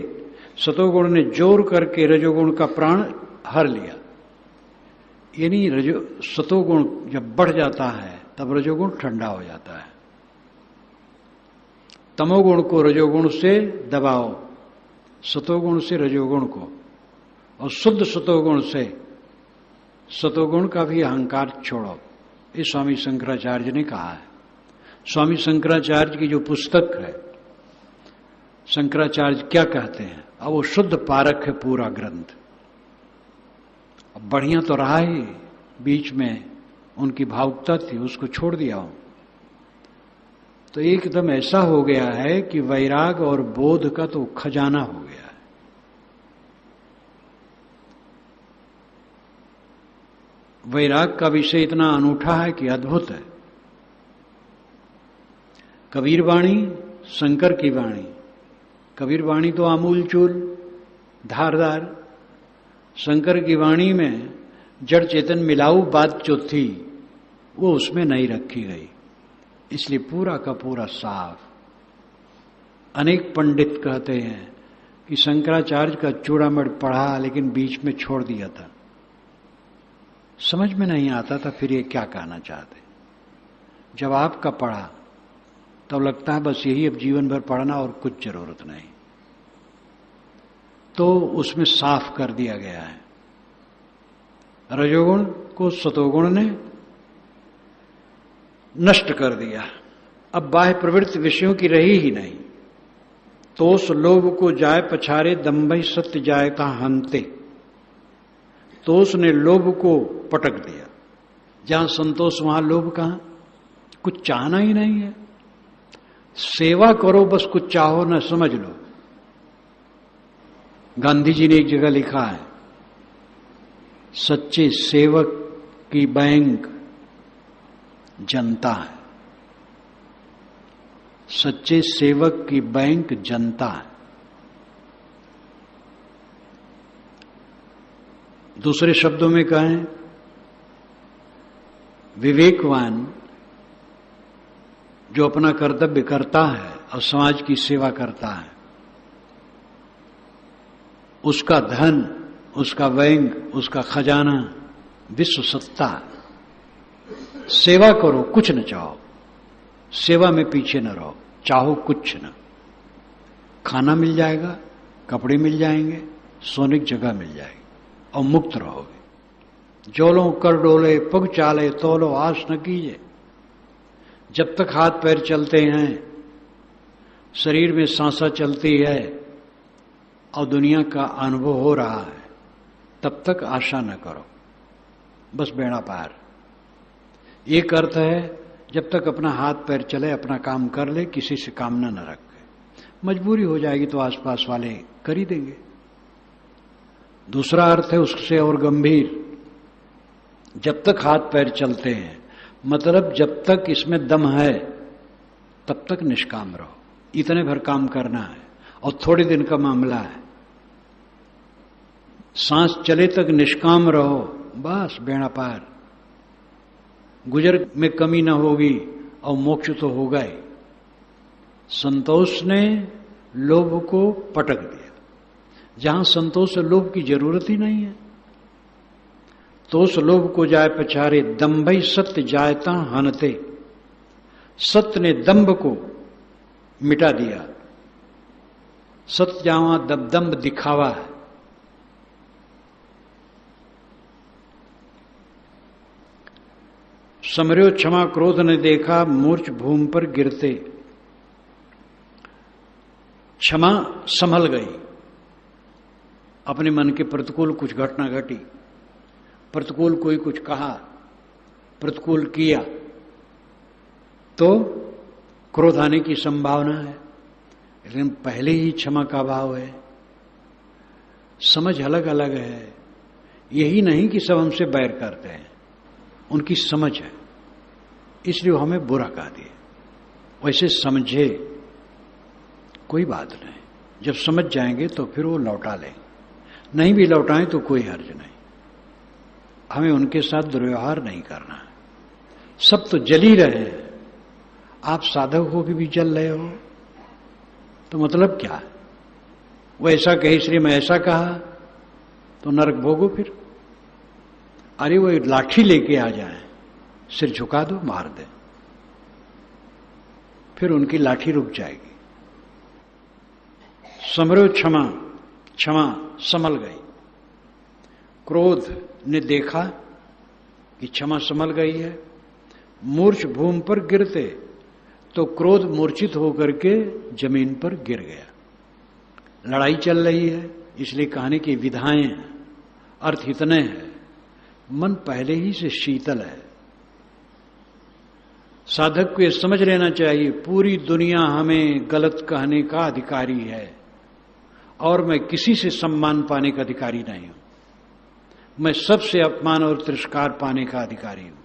सतोगुण ने जोर करके रजोगुण का प्राण हर लिया। यानी सतोगुण जब बढ़ जाता है तब रजोगुण ठंडा हो जाता है। तमोगुण को रजोगुण से दबाओ, सतोगुण से रजोगुण को, और शुद्ध सतोगुण से सतोगुण का भी अहंकार छोड़ो। ये स्वामी शंकराचार्य ने कहा है। स्वामी शंकराचार्य की जो पुस्तक है, शंकराचार्य क्या कहते हैं, अब वो शुद्ध पारक है पूरा ग्रंथ। अब बढ़िया तो रहा ही, बीच में उनकी भावुकता थी, उसको छोड़ दिया हूं तो एकदम ऐसा हो गया है कि वैराग और बोध का तो खजाना हो गया है। वैराग का विषय इतना अनूठा है कि अद्भुत है। कबीर वाणी शंकर की वाणी, कबीर वाणी तो आमूल चूल धारदार, शंकर की वाणी में जड़ चेतन मिलाऊ बात जो थी वो उसमें नहीं रखी गई, इसलिए पूरा का पूरा साफ। अनेक पंडित कहते हैं कि शंकराचार्य का चूड़ामणि पढ़ा लेकिन बीच में छोड़ दिया था, समझ में नहीं आता था फिर ये क्या कहना चाहते। जब आपका पढ़ा तब लगता है बस यही अब जीवन भर पढ़ना और कुछ जरूरत नहीं, तो उसमें साफ कर दिया गया है। रजोगुण को सतोगुण ने नष्ट कर दिया। अब बाह्य प्रवृत्ति विषयों की रही ही नहीं। तोष लोभ को जाय पछारे, दंभई सत्य जाय का हंते। तोष ने लोभ को पटक दिया। जहां संतोष वहां लोभ कहां, कुछ चाहना ही नहीं है। सेवा करो बस, कुछ चाहो ना, समझ लो। गांधी जी ने एक जगह लिखा है, सच्चे सेवक की बैंक जनता है। सच्चे सेवक की बैंक जनता है। दूसरे शब्दों में कहें, विवेकवान जो अपना कर्तव्य करता है और समाज की सेवा करता है, उसका धन, उसका बैंक, उसका खजाना विश्व सत्ता। सेवा करो, कुछ न चाहो, सेवा में पीछे न रहो, चाहो कुछ न। खाना मिल जाएगा, कपड़े मिल जाएंगे, सोने की जगह मिल जाएगी और मुक्त रहोगे। जोलो कर डोले पग चाले, तोलो आस न कीजिए। जब तक हाथ पैर चलते हैं, शरीर में सांसा चलती है और दुनिया का अनुभव हो रहा है, तब तक आशा न करो, बस बेड़ा पार। एक अर्थ है, जब तक अपना हाथ पैर चले, अपना काम कर ले, किसी से कामना न रखे। मजबूरी हो जाएगी तो आसपास वाले कर ही देंगे। दूसरा अर्थ है उससे और गंभीर, जब तक हाथ पैर चलते हैं, मतलब जब तक इसमें दम है तब तक निष्काम रहो। इतने भर काम करना है और थोड़े दिन का मामला है। सांस चले तक निष्काम रहो, बस बेड़ा पार। गुजर में कमी न होगी और मोक्ष तो होगा ही। संतोष ने लोभ को पटक दिया। जहां संतोष लोभ की जरूरत ही नहीं है। तोष लोभ को जाय पछारे, दंभई सत्य जायता हनते। सत्य ने दंभ को मिटा दिया। सत्य जहां दंभ दिखावा है, समर्यो क्षमा क्रोध ने देखा, मूर्छ भूमि पर गिरते। क्षमा संभल गई। अपने मन के प्रतिकूल कुछ घटना घटी, प्रतिकूल कोई कुछ कहा, प्रतिकूल किया तो क्रोध आने की संभावना है, लेकिन पहले ही क्षमा का भाव है। समझ अलग अलग है। यही नहीं कि सब हमसे बैर करते हैं, उनकी समझ है, इसलिए हमें बुरा कह दिए। वैसे समझे कोई बात नहीं, जब समझ जाएंगे तो फिर वो लौटा लेंगे, नहीं भी लौटाएं तो कोई हर्ज नहीं। हमें उनके साथ दुर्व्यवहार नहीं करना है। सब तो जल ही रहे हैं, आप साधक हो कि भी जल रहे हो, तो मतलब क्या? वो ऐसा कहे इसलिए मैं ऐसा कहा, तो नरक भोगो फिर। अरे वो एक लाठी लेके आ जाए, सिर झुका दो, मार दे, फिर उनकी लाठी रुक जाएगी। समरो क्षमा, क्षमा संभल गई। क्रोध ने देखा कि क्षमा संभल गई है, मूर्छ भूमि पर गिरते तो क्रोध मूर्छित होकर के जमीन पर गिर गया। लड़ाई चल रही है, इसलिए कहने की विधाएं अर्थ इतने हैं, मन पहले ही से शीतल है। साधक को यह समझ लेना चाहिए, पूरी दुनिया हमें गलत कहने का अधिकारी है और मैं किसी से सम्मान पाने का अधिकारी नहीं हूं, मैं सबसे अपमान और तिरस्कार पाने का अधिकारी हूं।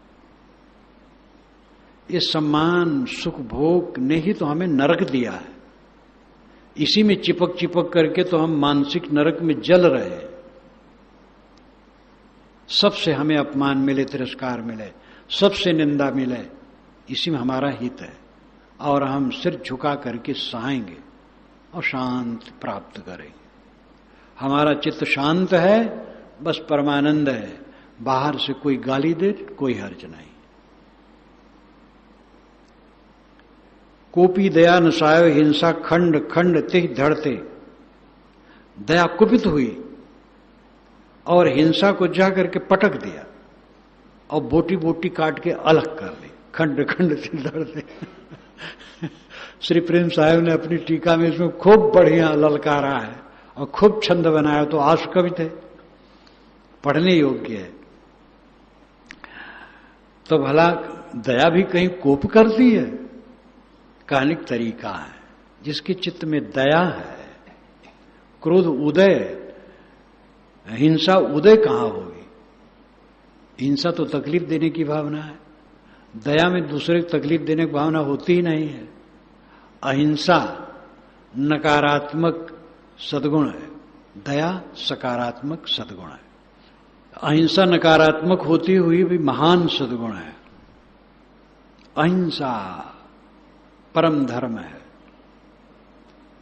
ये सम्मान सुख भोग ने ही तो हमें नरक दिया है, इसी में चिपक चिपक करके तो हम मानसिक नरक में जल रहे हैं। सबसे हमें अपमान मिले, तिरस्कार मिले, सबसे निंदा मिले, इसी में हमारा हित है और हम सिर झुका करके सहाएंगे और शांति प्राप्त करेंगे। हमारा चित्त शांत है, बस परमानंद है, बाहर से कोई गाली दे कोई हर्ज नहीं। कोपी दया नसायो हिंसा खंड खंड तिह धड़ते। दया कुपित हुई और हिंसा को जा करके पटक दिया और बोटी बोटी काट के अलग कर दी, खंड खंड तिह धड़ते। श्री प्रेम साहब ने अपनी टीका में इसमें खूब बढ़िया ललकारा है और खूब छंद बनाया, तो आशु कवि थे, पढ़ने योग्य है। तो भला दया भी कहीं कोप करती है? कहने का तरीका है, जिसके चित्त में दया है, क्रोध उदय, हिंसा उदय कहां होगी? हिंसा तो तकलीफ देने की भावना है, दया में दूसरे को तकलीफ देने की भावना होती ही नहीं है। अहिंसा नकारात्मक सद्गुण है, दया सकारात्मक सद्गुण है। अहिंसा नकारात्मक होती हुई भी महान सद्गुण है। अहिंसा परम धर्म है,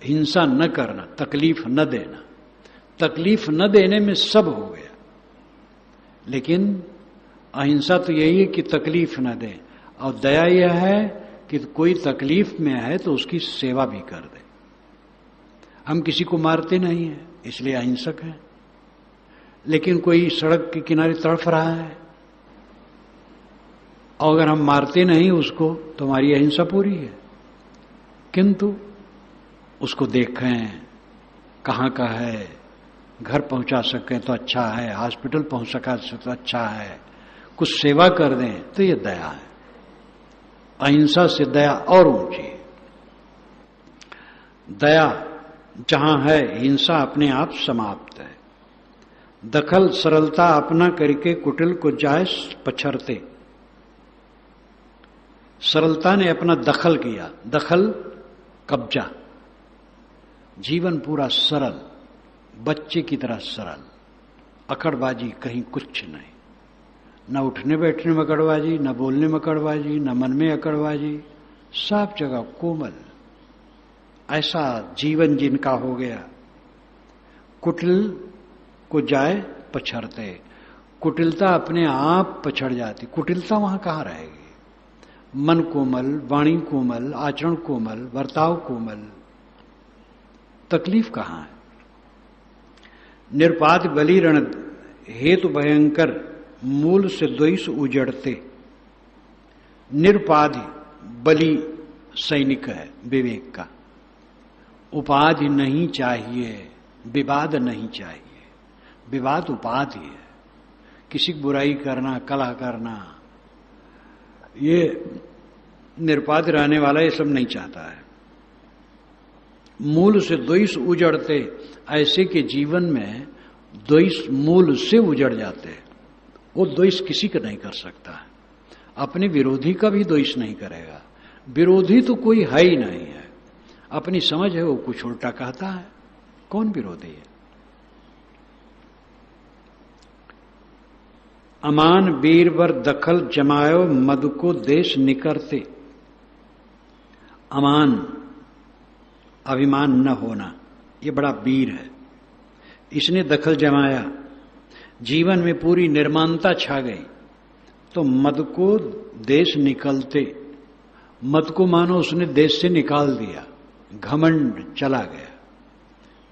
हिंसा न करना, तकलीफ न देना। तकलीफ न देने में सब हो गया, लेकिन अहिंसा तो यही है कि तकलीफ न दे, और दया यह है कि कोई तकलीफ में है तो उसकी सेवा भी कर दे। हम किसी को मारते नहीं हैं, इसलिए अहिंसक हैं, लेकिन कोई सड़क के किनारे तड़फ रहा है और अगर हम मारते नहीं उसको तो हमारी अहिंसा पूरी है। किंतु उसको देखें कहाँ का है, घर पहुंचा सकें तो अच्छा है, हॉस्पिटल पहुंच सका तो अच्छा है, कुछ सेवा कर दें तो ये दया है। अहिंसा से दया और ऊंची है। दया जहां है, हिंसा अपने आप समाप्त है। दखल सरलता अपना करके कुटिल को जाए पछरते। सरलता ने अपना दखल किया, दखल कब्जा, जीवन पूरा सरल, बच्चे की तरह सरल, अकड़बाजी कहीं कुछ नहीं, न उठने बैठने में अकड़बाजी, न बोलने में अकड़बाजी, न मन में अकड़बाजी, सब जगह कोमल। ऐसा जीवन जिनका हो गया। कुटिल को जाए पछड़ते, कुटिलता अपने आप पछड़ जाती। कुटिलता वहां कहां रहेगी? मन कोमल, वाणी कोमल, आचरण कोमल, बर्ताव कोमल, तकलीफ कहां है? निरपाद बलि रण हेतु भयंकर, मूल से द्वेष उजड़ते। निरपाद बलि सैनिक है विवेक का। उपाधि नहीं चाहिए, विवाद नहीं चाहिए। विवाद उपाधि है, किसी की बुराई करना, कलह करना, ये निरपाद रहने वाला ये सब नहीं चाहता है। मूल से द्वेष उजड़ते, ऐसे के जीवन में द्वेष मूल से उजड़ जाते हैं। वो द्वेष किसी का नहीं कर सकता है, अपने विरोधी का भी द्वेष नहीं करेगा। विरोधी तो कोई है ही नहीं है, अपनी समझ है वो कुछ उल्टा कहता है, कौन विरोधी है? अमान वीरवर दखल जमायो मद को देश निकरते। अमान, अभिमान न होना, ये बड़ा वीर है। इसने दखल जमाया, जीवन में पूरी निर्माणता छा गई, तो मद को देश निकलते। मद को मानो उसने देश से निकाल दिया, घमंड चला गया,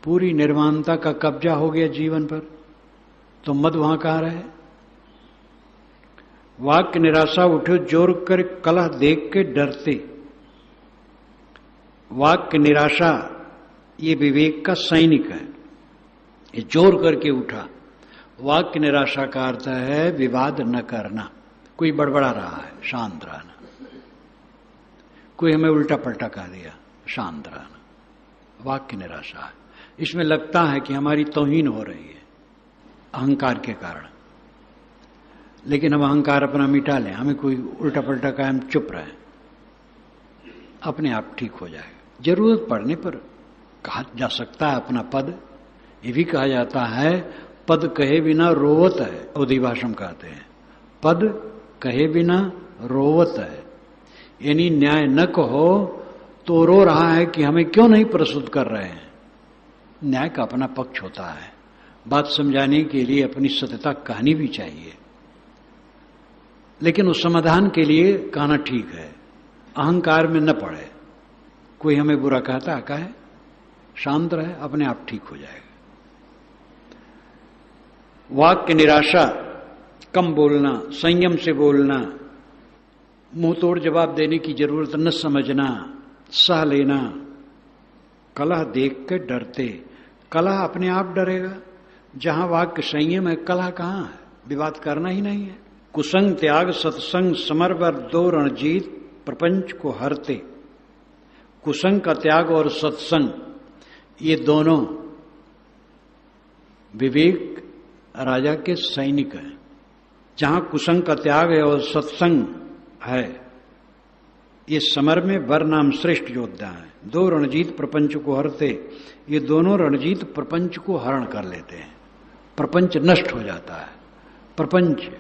पूरी निर्माणता का कब्जा हो गया जीवन पर, तो मद वहां कहां रहे। वाक्य निराशा उठो जोर कर कलह देख के डरते। वाक्य निराशा ये विवेक का सैनिक है, ये जोर करके उठा। वाक्य निराशा का अर्थ है विवाद न करना, कोई बड़बड़ा रहा है शांत रहना, कोई हमें उल्टा पलटा कह दिया शांत रहना, वाक्य निराशा है। इसमें लगता है कि हमारी तौहीन हो रही है अहंकार के कारण, लेकिन हम अहंकार अपना मिटा लें, हमें कोई उल्टा पलटा कहे हम चुप रहें, अपने आप ठीक हो जाएगा। जरूरत पड़ने पर कहा जा सकता है अपना पद। ये भी कहा जाता है पद कहे बिना रोवत है, अवधी भाषा में कहते हैं पद कहे बिना रोवत है, यानी न्याय न कहो तो रो रहा है कि हमें क्यों नहीं प्रस्तुत कर रहे हैं। न्याय का अपना पक्ष होता है, बात समझाने के लिए अपनी सत्यता कहनी भी चाहिए, लेकिन उस समाधान के लिए कहना ठीक है, अहंकार में न पड़े। कोई हमें बुरा कहता है कहे, शांत रहे, अपने आप ठीक हो जाएगा। वाक्य निराशा, कम बोलना, संयम से बोलना, मुंह तोड़ जवाब देने की जरूरत न समझना, सह लेना। कलह देख के डरते, कलह अपने आप डरेगा। जहां वाक्य संयम है कलह कहां है, विवाद करना ही नहीं है। कुसंग त्याग सत्संग समरवर दो रणजीत प्रपंच को हरते। कुसंग का त्याग और सत्संग ये दोनों विवेक राजा के सैनिक हैं। जहां कुसंग का त्याग है और सत्संग है, ये समर में वर नाम श्रेष्ठ योद्धा है। दो रणजीत प्रपंच को हरते, ये दोनों रणजीत प्रपंच को हरण कर लेते हैं, प्रपंच नष्ट हो जाता है। प्रपंच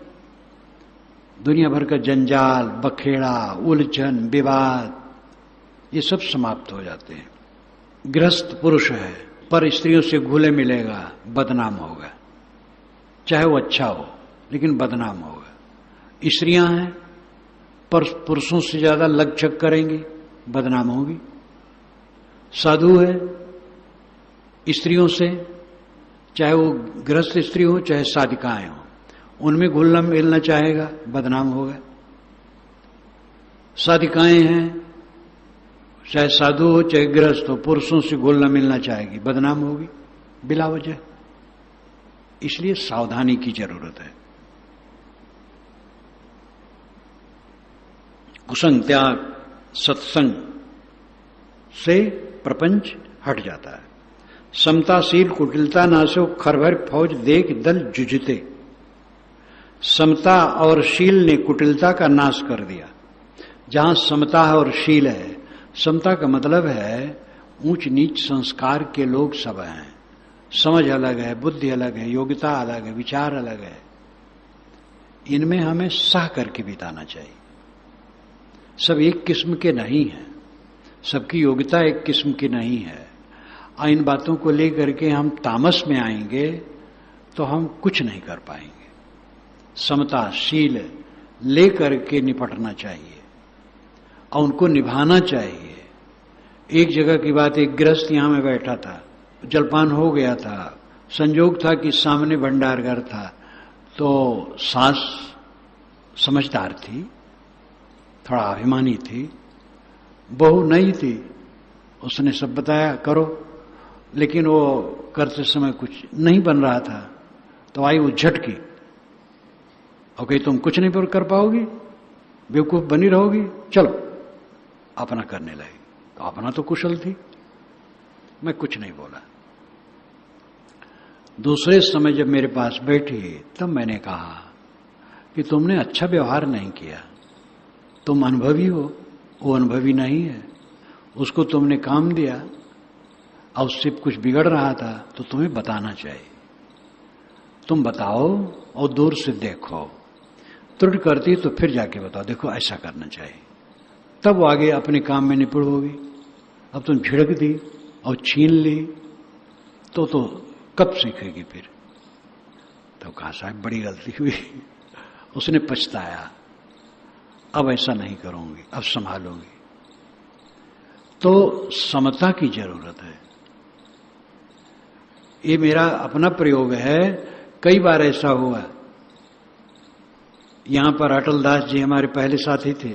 दुनिया भर का जंजाल, बखेड़ा, उलझन, विवाद, ये सब समाप्त हो जाते हैं। गृहस्थ पुरुष है पर स्त्रियों से घुले मिलेगा, बदनाम होगा, चाहे वो अच्छा हो लेकिन बदनाम होगा। स्त्रियां हैं पर पुरुषों से ज्यादा लगचक करेंगी, बदनाम होगी। साधु है स्त्रियों से, चाहे वो गृहस्थ स्त्री हो चाहे साधिकाएं हो, उनमें घुलना मिलना चाहेगा, बदनाम होगा। साधिकाएं हैं चाहे साधु हो चाहे गृहस्थ हो, पुरुषों से घुलना मिलना चाहेगी, बदनाम होगी बिला वजह। इसलिए सावधानी की जरूरत है। कुसंग त्याग सत्संग से प्रपंच हट जाता है। समताशील कुटिलता नासो खरभर फौज देख दल जुझते। समता और शील ने कुटिलता का नाश कर दिया। जहां समता और शील है, समता का मतलब है ऊंच नीच संस्कार के लोग सब हैं, समझ अलग है, बुद्धि अलग है, योग्यता अलग है, विचार अलग है। इनमें हमें सह करके बिताना चाहिए। सब एक किस्म के नहीं हैं, सबकी योग्यता एक किस्म की नहीं है। इन बातों को लेकर के हम तामस में आएंगे तो हम कुछ नहीं कर पाएंगे। समता शील लेकर के निपटना चाहिए और उनको निभाना चाहिए। एक जगह की बात, एक गृहस्थ यहां में बैठा था, जलपान हो गया था, संजोग था कि सामने भंडारघर था, तो सास समझदार थी, थोड़ा अभिमानी थी, बहू नहीं थी, उसने सब बताया करो, लेकिन वो करते समय कुछ नहीं बन रहा था, तो आई वो झटकी और कही तुम कुछ नहीं कर पाओगी, बेवकूफ बनी रहोगी, चलो अपना करने लगी। तो अपना तो कुशल थी, मैं कुछ नहीं बोला। दूसरे समय जब मेरे पास बैठी तब मैंने कहा कि तुमने अच्छा व्यवहार नहीं किया, तुम अनुभवी हो, वो अनुभवी नहीं है, उसको तुमने काम दिया और उससे कुछ बिगड़ रहा था तो तुम्हें बताना चाहिए। तुम बताओ और दूर से देखो, त्रुटि करती तो फिर जाके बताओ, देखो ऐसा करना चाहिए, तब वो आगे अपने काम में निपुण होगी। अब तुम झिड़क दी और छीन ली तो कब सीखेगी फिर? तो कहा साहब बड़ी गलती हुई, उसने पछताया, अब ऐसा नहीं करूंगी, अब संभालूंगी। तो समता की जरूरत है। ये मेरा अपना प्रयोग है, कई बार ऐसा हुआ। यहां पर अटल दास जी हमारे पहले साथी थे,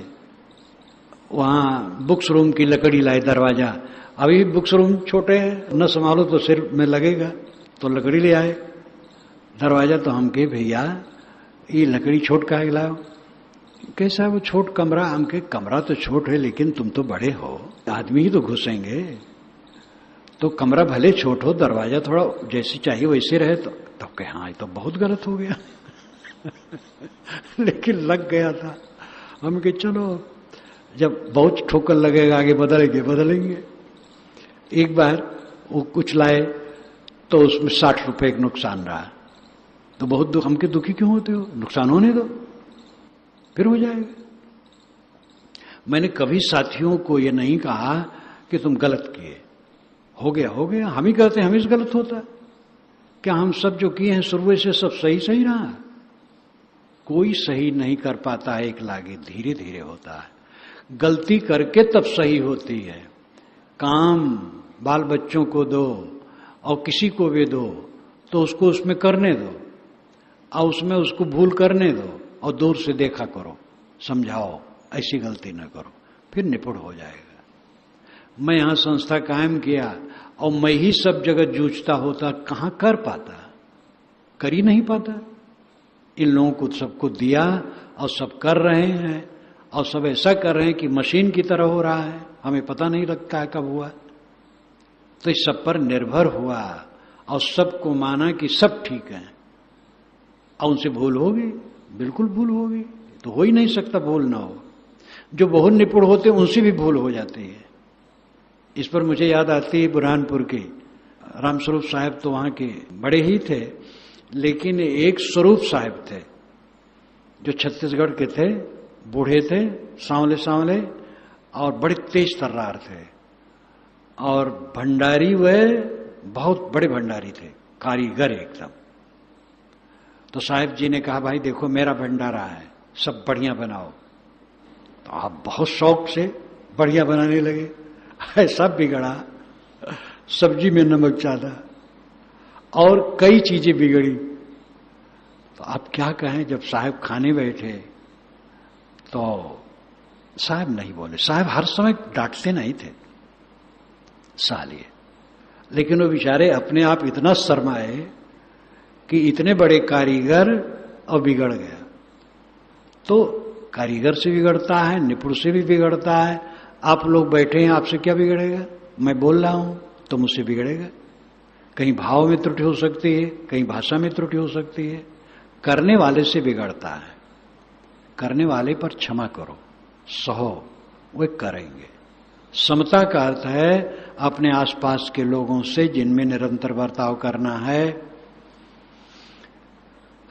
वहां बुक्स रूम की लकड़ी लाए, दरवाजा, अभी बुक्स रूम छोटे हैं, न संभालो तो सिर में लगेगा, तो लकड़ी ले आए दरवाजा। तो हम कहे भैया ये लकड़ी छोट का है लाओ। कैसा वो छोट कमरा? हम कहे कमरा तो छोट है लेकिन तुम तो बड़े हो, आदमी ही तो घुसेंगे, तो कमरा भले छोट हो, दरवाजा थोड़ा जैसे चाहिए वैसे रहे। तो कहे हाँ ये तो बहुत गलत हो गया लेकिन लग गया था। हम कहे चलो जब बहुत ठोकर लगेगा आगे बदलेंगे। एक बार वो कुछ लाए तो उसमें 60 रुपए का नुकसान रहा, तो बहुत दुख, हमके दुखी क्यों होते हो, नुकसान होने दो फिर हो जाएगा। मैंने कभी साथियों को ये नहीं कहा कि तुम गलत किए, हो गया, हम ही कहते हैं हमें गलत होता। क्या हम सब जो किए हैं शुरू से सब सही रहा? कोई सही नहीं कर पाता है एक लागे, धीरे धीरे होता है। गलती करके तब सही होती है। काम बाल बच्चों को दो और किसी को भी दो तो उसको उसमें करने दो और उसमें उसको भूल करने दो और दूर से देखा करो, समझाओ ऐसी गलती न करो, फिर निपुण हो जाएगा। मैं यहां संस्था कायम किया और मैं ही सब जगह जूझता होता, कहां कर पाता, कर ही नहीं पाता। इन लोगों को सबको दिया और सब कर रहे हैं और सब ऐसा कर रहे हैं कि मशीन की तरह हो रहा है, हमें पता नहीं लगता है कब हुआ। तो इस सब पर निर्भर हुआ और सबको माना कि सब ठीक है और उनसे भूल होगी, बिल्कुल भूल होगी, तो हो ही नहीं सकता भूल ना हो। जो बहुत निपुण होते हैं उनसे भी भूल हो जाती है। इस पर मुझे याद आती है बुरहानपुर के रामस्वरूप साहब, तो वहां के बड़े ही थे, लेकिन एक स्वरूप साहब थे जो छत्तीसगढ़ के थे, बूढ़े थे, सांवले और बड़े तेज तर्रार थे और भंडारी, वह बहुत बड़े भंडारी थे, कारीगर एकदम। तो साहब जी ने कहा भाई देखो मेरा भंडारा है, सब बढ़िया बनाओ। तो आप बहुत शौक से बढ़िया बनाने लगे, ऐसा बिगड़ा, सब्जी में नमक ज्यादा और कई चीजें बिगड़ी। तो आप क्या कहें, जब साहब खाने बैठे तो साहब नहीं बोले। साहब हर समय डांटते नहीं थे, सह लिए, लेकिन वो बेचारे अपने आप इतना शर्माए कि इतने बड़े कारीगर और बिगड़ गया। तो कारीगर से बिगड़ता है, निपुण से भी बिगड़ता है। आप लोग बैठे हैं, आपसे क्या बिगड़ेगा? मैं बोल रहा हूं तो मुझसे बिगड़ेगा। कहीं भाव में त्रुटि हो सकती है, कहीं भाषा में त्रुटि हो सकती है। करने वाले से बिगड़ता है, करने वाले पर क्षमा करो, सहो, वे करेंगे। समता का अर्थ है अपने आसपास के लोगों से जिनमें निरंतर बर्ताव करना है।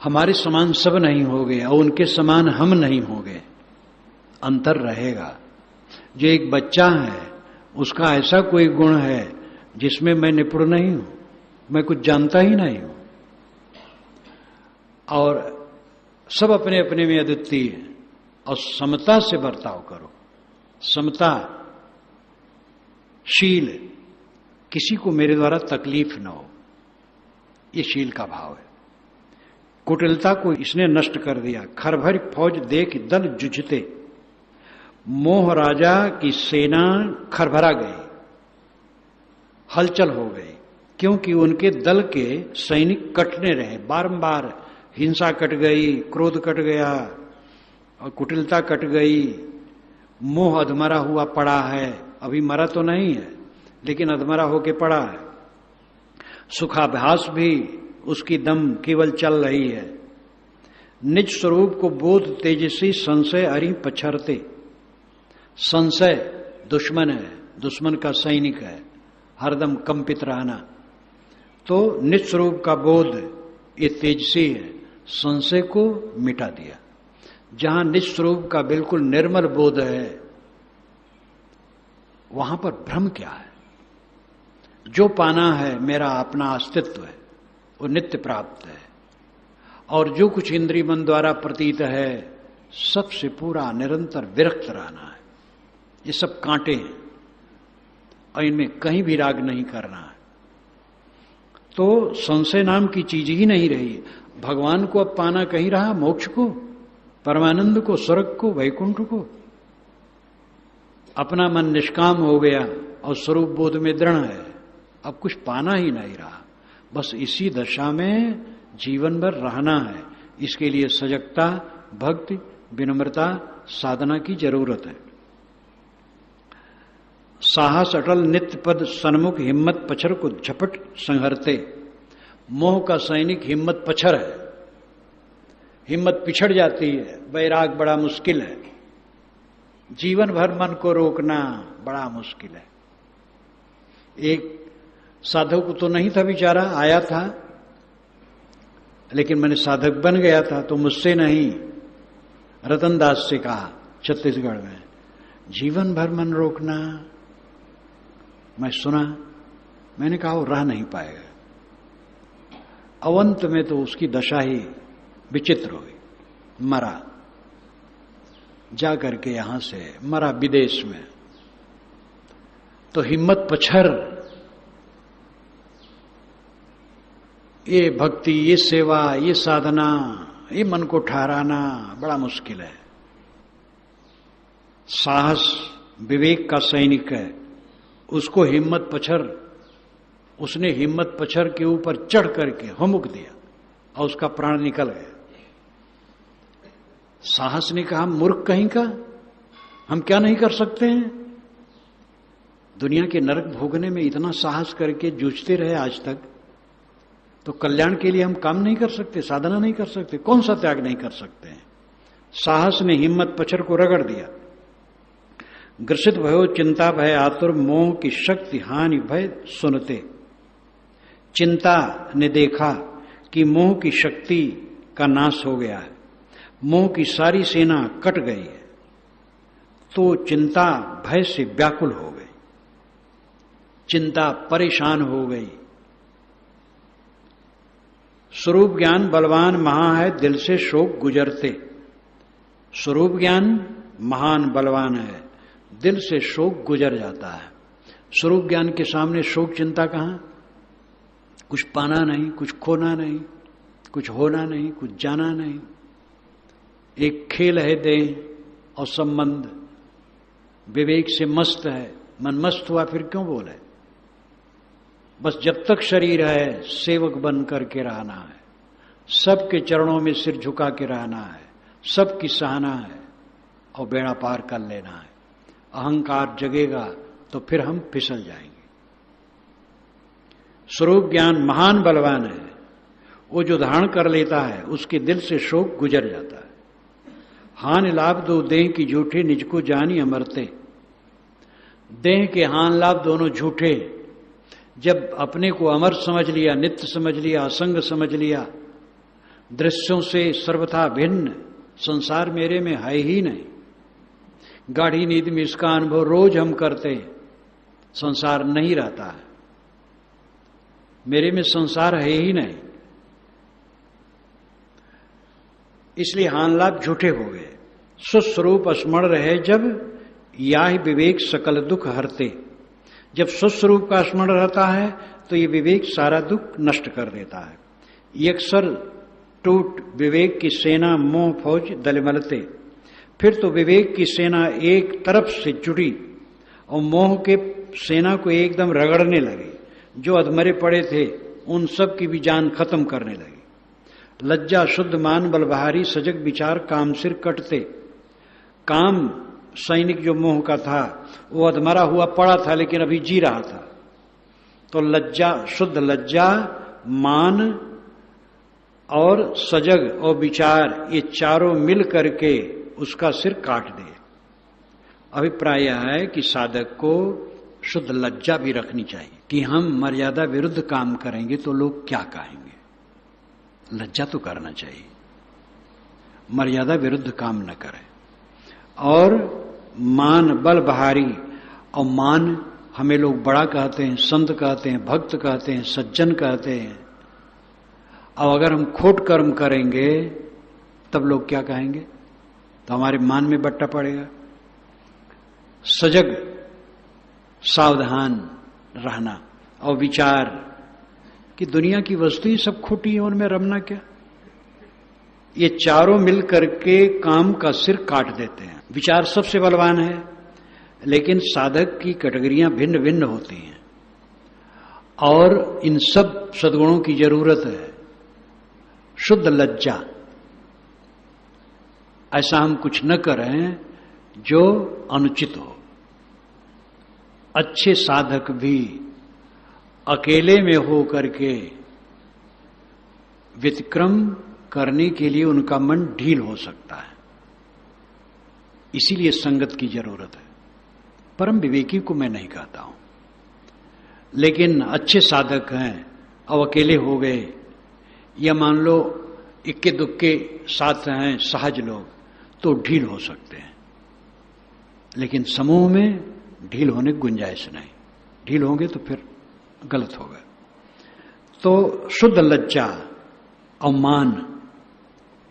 हमारे समान सब नहीं हो गए और उनके समान हम नहीं हो गए, अंतर रहेगा। जो एक बच्चा है उसका ऐसा कोई गुण है जिसमें मैं निपुण नहीं हूं, मैं कुछ जानता ही नहीं हूं, और सब अपने अपने में अद्वितीय है। और समता से बर्ताव करो, समता शील, किसी को मेरे द्वारा तकलीफ न हो, ये शील का भाव है। कुटिलता को इसने नष्ट कर दिया। खरभर फौज देख दल जुझते, मोह राजा की सेना खरभरा गई, हलचल हो गई, क्योंकि उनके दल के सैनिक कटने रहे, बारंबार हिंसा कट गई, क्रोध कट गया और कुटिलता कट गई। मोह अधमरा हुआ पड़ा है, अभी मरा तो नहीं है लेकिन अधमरा होके पड़ा है। सुखाभ्यास भी उसकी दम केवल चल रही है। निज स्वरूप को बोध तेजसी संशय अरि पछरते, संशय दुश्मन है, दुश्मन का सैनिक है, हरदम कंपित रहना। तो निज स्वरूप का बोध ये तेजसी है, संशय को मिटा दिया। जहां निज स्वरूप का बिल्कुल निर्मल बोध है, वहां पर भ्रम क्या है? जो पाना है मेरा अपना अस्तित्व है, वो नित्य प्राप्त है, और जो कुछ इंद्रिय मन द्वारा प्रतीत है सबसे पूरा निरंतर विरक्त रहना है। ये सब कांटे हैं और इनमें कहीं भी राग नहीं करना है। तो संशय नाम की चीज ही नहीं रही। भगवान को अब पाना कहीं रहा? मोक्ष को, परमानंद को, स्वर्ग को, वैकुंठ को? अपना मन निष्काम हो गया और स्वरूप बोध में दृढ़ है, अब कुछ पाना ही नहीं रहा। बस इसी दशा में जीवन भर रहना है। इसके लिए सजगता, भक्ति, विनम्रता, साधना की जरूरत है। साहस अटल नित्य पद सन्मुख हिम्मत पछर को झपट संहरते। मोह का सैनिक हिम्मत पछर है, हिम्मत पिछड़ जाती है। वैराग बड़ा मुश्किल है, जीवन भर मन को रोकना बड़ा मुश्किल है। एक साधक को तो नहीं था बेचारा, आया था, लेकिन मैंने साधक बन गया था, तो मुझसे नहीं, रतन दास से कहा छत्तीसगढ़ में, जीवन भर मन रोकना। मैं सुना, मैंने कहा वो रह नहीं पाएगा। अवंत में तो उसकी दशा ही विचित्र हुई, मरा, जा करके यहां से मरा विदेश में। तो हिम्मत पछर, ये भक्ति, ये सेवा, ये साधना, ये मन को ठहराना बड़ा मुश्किल है। साहस विवेक का सैनिक है, उसको हिम्मत पछर, उसने हिम्मत पछर के ऊपर चढ़ करके हुमुक दिया और उसका प्राण निकल गया। साहस ने कहा, मूर्ख कहीं का, हम क्या नहीं कर सकते हैं? दुनिया के नरक भोगने में इतना साहस करके जूझते रहे आज तक, तो कल्याण के लिए हम काम नहीं कर सकते, साधना नहीं कर सकते, कौन सा त्याग नहीं कर सकते हैं? साहस ने हिम्मत पछर को रगड़ दिया। ग्रसित भयो चिंता भय आतुर, मोह की शक्ति हानि भय सुनते। चिंता ने देखा कि मोह की शक्ति का नाश हो गया है, मोह की सारी सेना कट गई है, तो चिंता भय से व्याकुल हो गई, चिंता परेशान हो गई। स्वरूप ज्ञान बलवान महा है, दिल से शोक गुजरते। स्वरूप ज्ञान महान बलवान है, दिल से शोक गुजर जाता है। स्वरूप ज्ञान के सामने शोक चिंता कहां? कुछ पाना नहीं, कुछ खोना नहीं, कुछ होना नहीं, कुछ जाना नहीं। एक खेल है देह और संबंध, विवेक से मस्त है। मन मस्त हुआ फिर क्यों बोले? बस जब तक शरीर है सेवक बन करके रहना है, सबके चरणों में सिर झुका के रहना है, सबकी सहना है और बेड़ा पार कर लेना है। अहंकार जगेगा तो फिर हम फिसल जाएंगे। स्वरूप ज्ञान महान बलवान है, वो जो धारण कर लेता है उसके दिल से शोक गुजर जाता है। हानि लाभ दो देह की झूठे, निज को जानी अमरते। देह के हान लाभ दोनों झूठे। जब अपने को अमर समझ लिया, नित्य समझ लिया, असंग समझ लिया, दृश्यों से सर्वथा भिन्न, संसार मेरे में है ही नहीं, गाढ़ी नींद में इसका अनुभव रोज हम करते, संसार नहीं रहता है, मेरे में संसार है ही नहीं, इसलिए हान लाभ झूठे हो गए। स्वस्वरूप स्मरण रहे जब, याहि विवेक सकल दुख हरते। जब स्वस्वरूप का स्मरण रहता है तो ये विवेक सारा दुख नष्ट कर देता है। यक्षर टूट विवेक की सेना, मोह फौज दलमलते। फिर तो विवेक की सेना एक तरफ से जुड़ी और मोह के सेना को एकदम रगड़ने लगी। जो अधमरे पड़े थे उन सब की भी जान खत्म करने लगी। लज्जा शुद्ध मान बलबहारी, सजग विचार काम सिर कटते। काम सैनिक जो मोह का था वो अधमरा हुआ पड़ा था लेकिन अभी जी रहा था, तो लज्जा, शुद्ध लज्जा, मान और सजग और विचार, ये चारों मिल करके उसका सिर काट दे। अभिप्राय यह है कि साधक को शुद्ध लज्जा भी रखनी चाहिए कि हम मर्यादा विरुद्ध काम करेंगे तो लोग क्या कहेंगे। लज्जा तो करना चाहिए। मर्यादा विरुद्ध काम न करें। और मान बल बहारी, और मान हमें लोग बड़ा कहते हैं, संत कहते हैं, भक्त कहते हैं, सज्जन कहते हैं। अब अगर हम खोट कर्म करेंगे तब लोग क्या कहेंगे? तो हमारे मान में बट्टा पड़ेगा। सजग सावधान रहना और विचार कि दुनिया की वस्तु ही सब खोटी है, उनमें रमना क्या। ये चारों मिल करके काम का सिर काट देते हैं। विचार सबसे बलवान है, लेकिन साधक की कैटेगरियां भिन्न भिन्न होती हैं और इन सब सद्गुणों की जरूरत है। शुद्ध लज्जा, ऐसा हम कुछ न करें जो अनुचित हो। अच्छे साधक भी अकेले में हो करके व्यतिक्रम करने के लिए उनका मन ढील हो सकता है, इसीलिए संगत की जरूरत है। परम विवेकी को मैं नहीं कहता हूं, लेकिन अच्छे साधक हैं अब अकेले हो गए, या मान लो इक्के दुक्के साथ हैं सहज लोग, तो ढील हो सकते हैं। लेकिन समूह में ढील होने की गुंजाइश नहीं, ढील होंगे तो फिर गलत होगा। तो शुद्ध लज्जा और मान,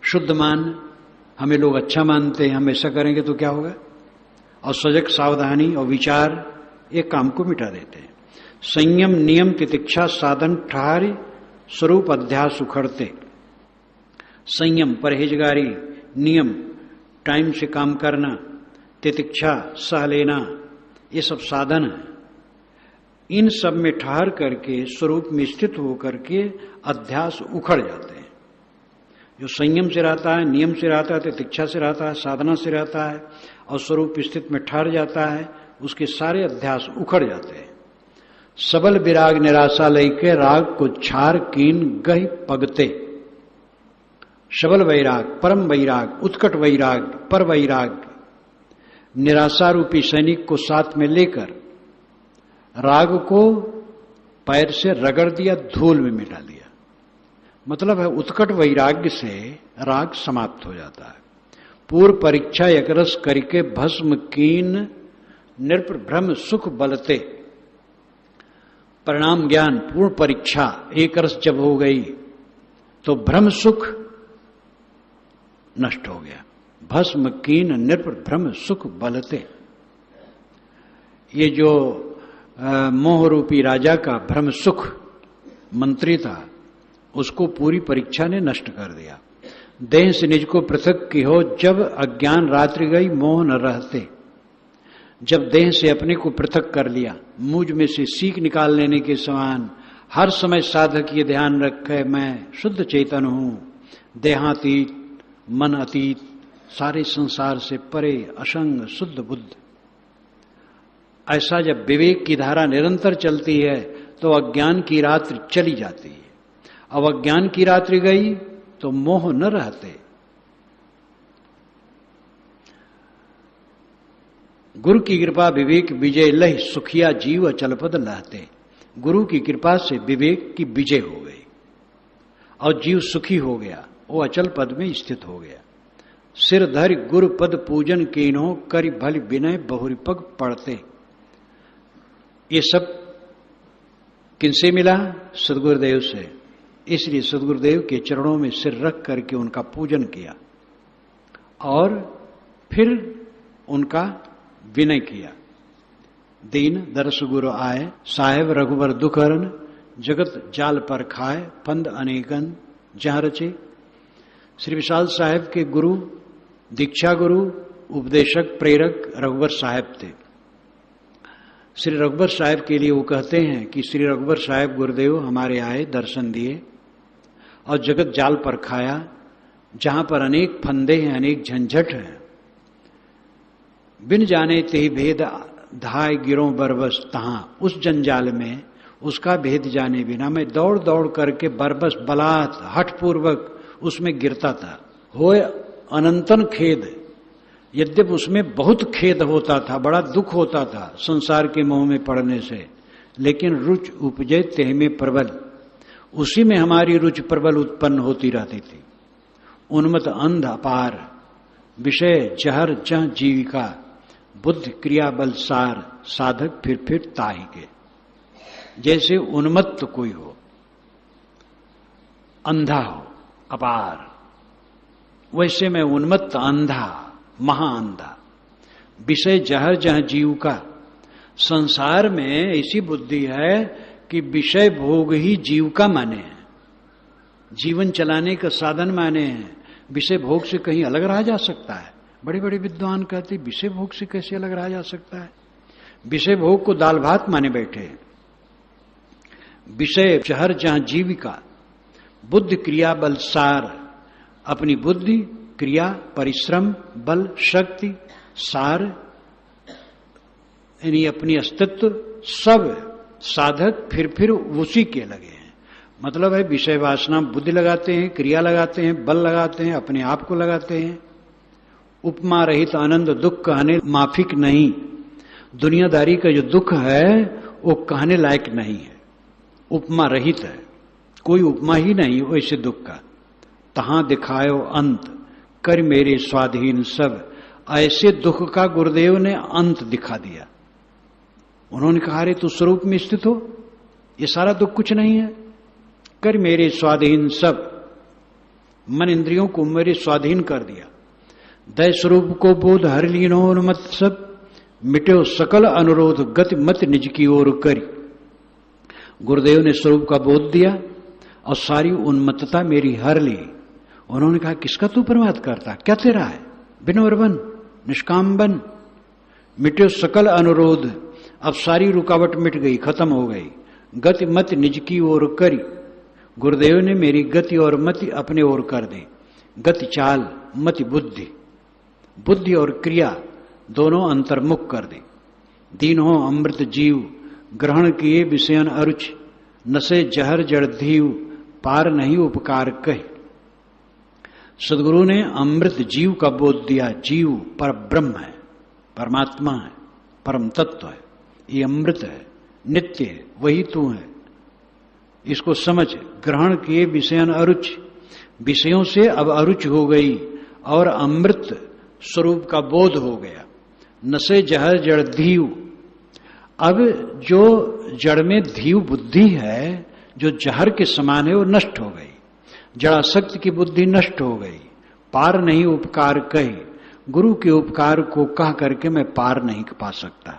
शुद्ध मान हमें लोग अच्छा मानते हैं, हम ऐसा करेंगे तो क्या होगा। और सजग सावधानी और विचार ये काम को मिटा देते हैं। संयम नियम तितिक्षा साधन ठहरे स्वरूप अध्यास उखड़ते। संयम परहेजगारी, नियम टाइम से काम करना, तितिक्षा सह लेना, ये सब साधन है। इन सब में ठहर करके स्वरूप में स्थित होकर के अध्यास उखड़ जाते हैं। जो संयम से रहता है, नियम से रहता है, तितिक्षा से रहता है, साधना से रहता है और स्वरूप स्थित में ठहर जाता है, उसके सारे अध्यास उखड़ जाते हैं। सबल विराग निराशा लेके राग को छार कीन गह पगते। सबल वैराग, परम वैराग, उत्कट वैराग, पर वैराग, निराशा रूपी सैनिक को साथ में लेकर राग को पैर से रगड़ दिया, धूल में मिटा दिया। मतलब है उत्कट वैराग्य से राग समाप्त हो जाता है। पूर्व परीक्षा एकरस करके भस्म कीन निर्भ्रम सुख बलते। परिणाम ज्ञान पूर्ण परीक्षा एक रस जब हो गई तो भ्रम सुख नष्ट हो गया। भस्म कीन निर्भ्रम सुख बलते। ये जो मोह रूपी राजा का भ्रम सुख मंत्री था, उसको पूरी परीक्षा ने नष्ट कर दिया। देह से निज को पृथक की हो, जब अज्ञान रात्रि गई मोह न रहते। जब देह से अपने को पृथक कर लिया, मुझ में से सीख निकाल लेने के समान हर समय साधक ये ध्यान रखे मैं शुद्ध चेतन हूं, देहातीत, मन अतीत, सारे संसार से परे, असंग, शुद्ध बुद्ध। ऐसा जब विवेक की धारा निरंतर चलती है तो अज्ञान की रात्रि चली जाती है। अब अज्ञान की रात्रि गई तो मोह न रहते। गुरु की कृपा विवेक विजय लह सुखिया जीव अचलपद लहते। गुरु की कृपा से विवेक की विजय हो गई और जीव सुखी हो गया, वो अचल पद में स्थित हो गया। सिर धर गुरु पद पूजन कीनो, करि भल विनय बहुरी पग पढ़ते। ये सब किनसे मिला? सदगुरुदेव से। इसलिए सदगुरुदेव के चरणों में सिर रख करके उनका पूजन किया और फिर उनका विनय किया। दीन दरस गुरु आए, साहेब रघुबर दुखहरन, जगत जाल पर खाए, फंद अनेकन जहां रचे। श्री विशाल साहेब के गुरु, दीक्षा गुरु, उपदेशक, प्रेरक रघुबर साहेब थे। श्री रघुबर साहेब के लिए वो कहते हैं कि श्री रघुबर साहेब गुरुदेव हमारे आए, दर्शन दिए और जगत जाल पर खाया, जहां पर अनेक फंदे हैं, अनेक झंझट हैं। बिन जाने ते भेद धाय गिरों बरबस तहां। उस जंजाल में उसका भेद जाने बिना मैं दौड़ दौड़ करके बरबस बलात् हठपूर्वक उसमें गिरता था। होए अनंतन खेद। यद्यपि उसमें बहुत खेद होता था, बड़ा दुख होता था संसार के मोह में पड़ने से, लेकिन रुच उपजे तेह में प्रबल। उसी में हमारी रुचि प्रबल उत्पन्न होती रहती थी। उन्मत्त अंध अपार, विषय जहर जह जीविका, बुद्धि क्रिया बल सार, साधक फिर ताही के। जैसे उन्मत्त कोई हो, अंधा हो अपार, वैसे मैं उन्मत्त अंधा, महाअंधा। विषय जहर जह जीव का, संसार में ऐसी बुद्धि है कि विषय भोग ही जीव का माने हैं, जीवन चलाने का साधन माने हैं। विषय भोग से कहीं अलग रहा जा सकता है? बड़े बड़े विद्वान कहते विषय भोग से कैसे अलग रहा जा सकता है? विषय भोग को दाल भात माने बैठे। विषय जहर जहां जीविका, बुद्धि क्रिया बल सार, अपनी बुद्धि क्रिया परिश्रम बल शक्ति सार यानी अपनी अस्तित्व सब साधक फिर उसी के लगे हैं। मतलब है विषय वासना बुद्धि लगाते हैं, क्रिया लगाते हैं, बल लगाते हैं, अपने आप को लगाते हैं। उपमा रहित आनंद दुख कहने माफिक नहीं। दुनियादारी का जो दुख है वो कहने लायक नहीं है, उपमा रहित है, कोई उपमा ही नहीं वैसे दुख का। तहां दिखायो अंत कर मेरे स्वाधीन सब, ऐसे दुख का गुरुदेव ने अंत दिखा दिया। उन्होंने कहा रे तू स्वरूप में स्थित हो, ये सारा दुख कुछ नहीं है, कर मेरे स्वाधीन सब, मन इंद्रियों को मेरे स्वाधीन कर दिया। दय स्वरूप को बोध हर लीनो उन्मत सब, मिट्यो सकल अनुरोध गति मत निज की ओर करी। गुरुदेव ने स्वरूप का बोध दिया और सारी उन्मत्तता मेरी हर ली। उन्होंने कहा किसका तू प्रमाद करता, क्या तेरा है? बिनोर बन, निष्काम बन, मिट्यो सकल अनुरोध, अब सारी रुकावट मिट गई, खत्म हो गई। गति मत निज की ओर करी, गुरुदेव ने मेरी गति और मति अपने ओर कर दी। गति चाल, मति बुद्धि, बुद्धि और क्रिया दोनों अंतर्मुख कर दी। दीन हो अमृत जीव, ग्रहण किए विषयन अरुचि, नशे जहर जड़ धीव, पार नहीं उपकार कहे। सदगुरु ने अमृत जीव का बोध दिया। जीव पर ब्रह्म है, परमात्मा है, परम तत्व है, ये अमृत है, नित्य है, वही तू है, इसको समझ। ग्रहण किए विषयन अरुचि, विषयों से अब अरुचि हो गई और अमृत स्वरूप का बोध हो गया। नशे जहर जड़ धीव, अब जो जड़ में धीव बुद्धि है जो जहर के समान है वो नष्ट हो गई, जड़ाशक्ति की बुद्धि नष्ट हो गई। पार नहीं उपकार कहे, गुरु के उपकार को कह करके मैं पार नहीं पा सकता।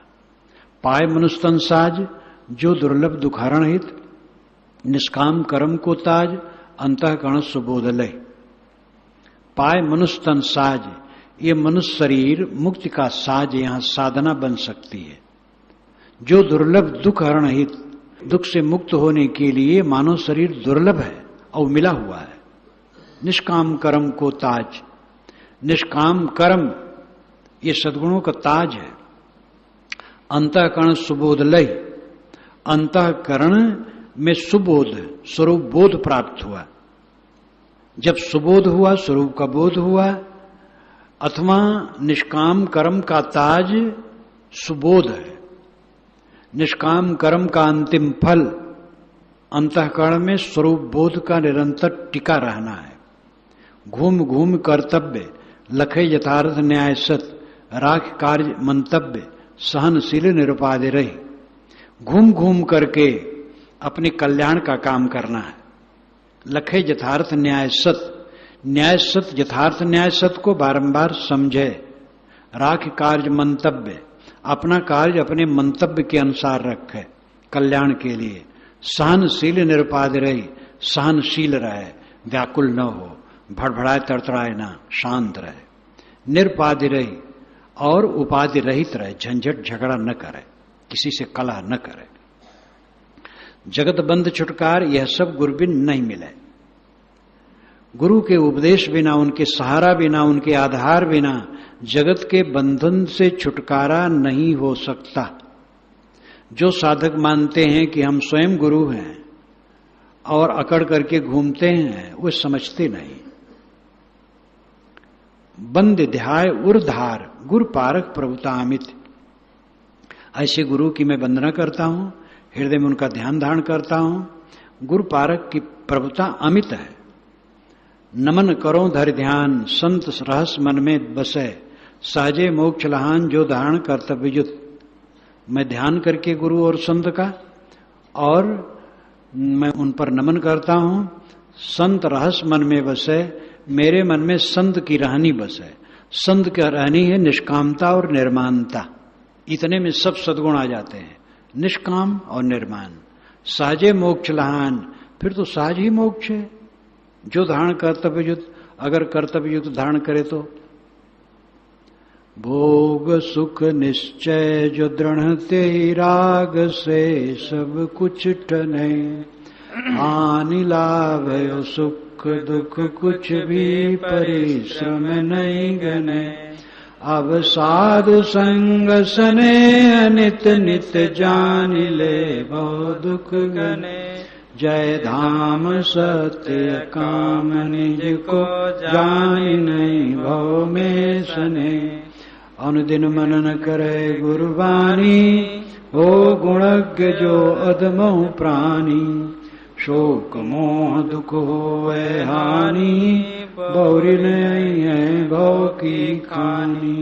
पाए मनुस्तन साज, जो दुर्लभ दुखारण हित, निष्काम कर्म को ताज, अंतःकरण सुबोध लय। पाए मनुस्तन साज, ये मनुष्य शरीर मुक्ति का साज यहां साधना बन सकती है। जो दुर्लभ दुख हरण हित, दुख से मुक्त होने के लिए मानव शरीर दुर्लभ है और मिला हुआ है। निष्काम कर्म को ताज, निष्काम कर्म ये सद्गुणों का ताज है। अंतःकरण सुबोध लय, अंतःकरण में सुबोध स्वरूप बोध प्राप्त हुआ। जब सुबोध हुआ, स्वरूप का बोध हुआ, अथवा निष्काम कर्म का ताज सुबोध है। निष्काम कर्म का अंतिम फल अंतःकरण में स्वरूप बोध का निरंतर टिका रहना है। घूम घूम कर्तव्य लखे यथार्थ न्याय सत, राख कार्य मंतव्य सहनशील निरुपाधि रहे। घूम घूम करके अपने कल्याण का काम करना है। लखे यथार्थ न्याय सत, न्याय सत यथार्थ न्याय सत को बारंबार समझे। राख कार्य मंतव्य, अपना कार्य अपने मंतव्य के अनुसार रखे कल्याण के लिए। सहनशील निरुपाधि रहे, सहनशील रहे, व्याकुल न हो, भड़भड़ाए तड़तड़ाए ना, शांत रहे। निरुपाधि रहे और उपाधि रहित रहे, झंझट झगड़ा न करे, किसी से कलह न करे। जगत बंध छुटकार, यह सब गुरु बिन नहीं मिले। गुरु के उपदेश बिना, उनके सहारा बिना, उनके आधार बिना जगत के बंधन से छुटकारा नहीं हो सकता। जो साधक मानते हैं कि हम स्वयं गुरु हैं और अकड़ करके घूमते हैं, वो समझते नहीं। बंद ध्याय उर्धार, गुरु पारक प्रभुता अमित। ऐसे गुरु की मैं वंदना करता हूं, हृदय में उनका ध्यान धारण करता हूं। गुरु पारक की प्रभुता अमित है। नमन करो धर ध्यान, संत रहस मन में बसे, साजे मोक्ष लहान जो धारण कर्तव्य युत। मैं ध्यान करके गुरु और संत का, और मैं उन पर नमन करता हूं। संत रहस मन में बसे, मेरे मन में संत की रहनी बसे। संत की रहनी है निष्कामता और निर्माणता, इतने में सब सद्गुण आ जाते हैं, निष्काम और निर्माण। साजे मोक्ष लहान, फिर तो साज ही मोक्ष है। जो धारण कर्तव्य युक्त, अगर कर्तव्य युक्त धारण करे तो भोग सुख निश्चय जो दृढ़ते राग से सब कुछ टने, हानि लाभ सुख दुख कुछ भी परिश्रम नहीं गने। अब साधु संग सने अनित नित जान ले बहु दुख गने। जय धाम सत्य काम निज को जान नहीं भव में सने। अनुदिन मनन करे गुरुवाणी, हो गुणज्ञ जो अधमहु प्राणी। शोक मोह दुख होए हानि, बहुरी नहीं है भव की खानी।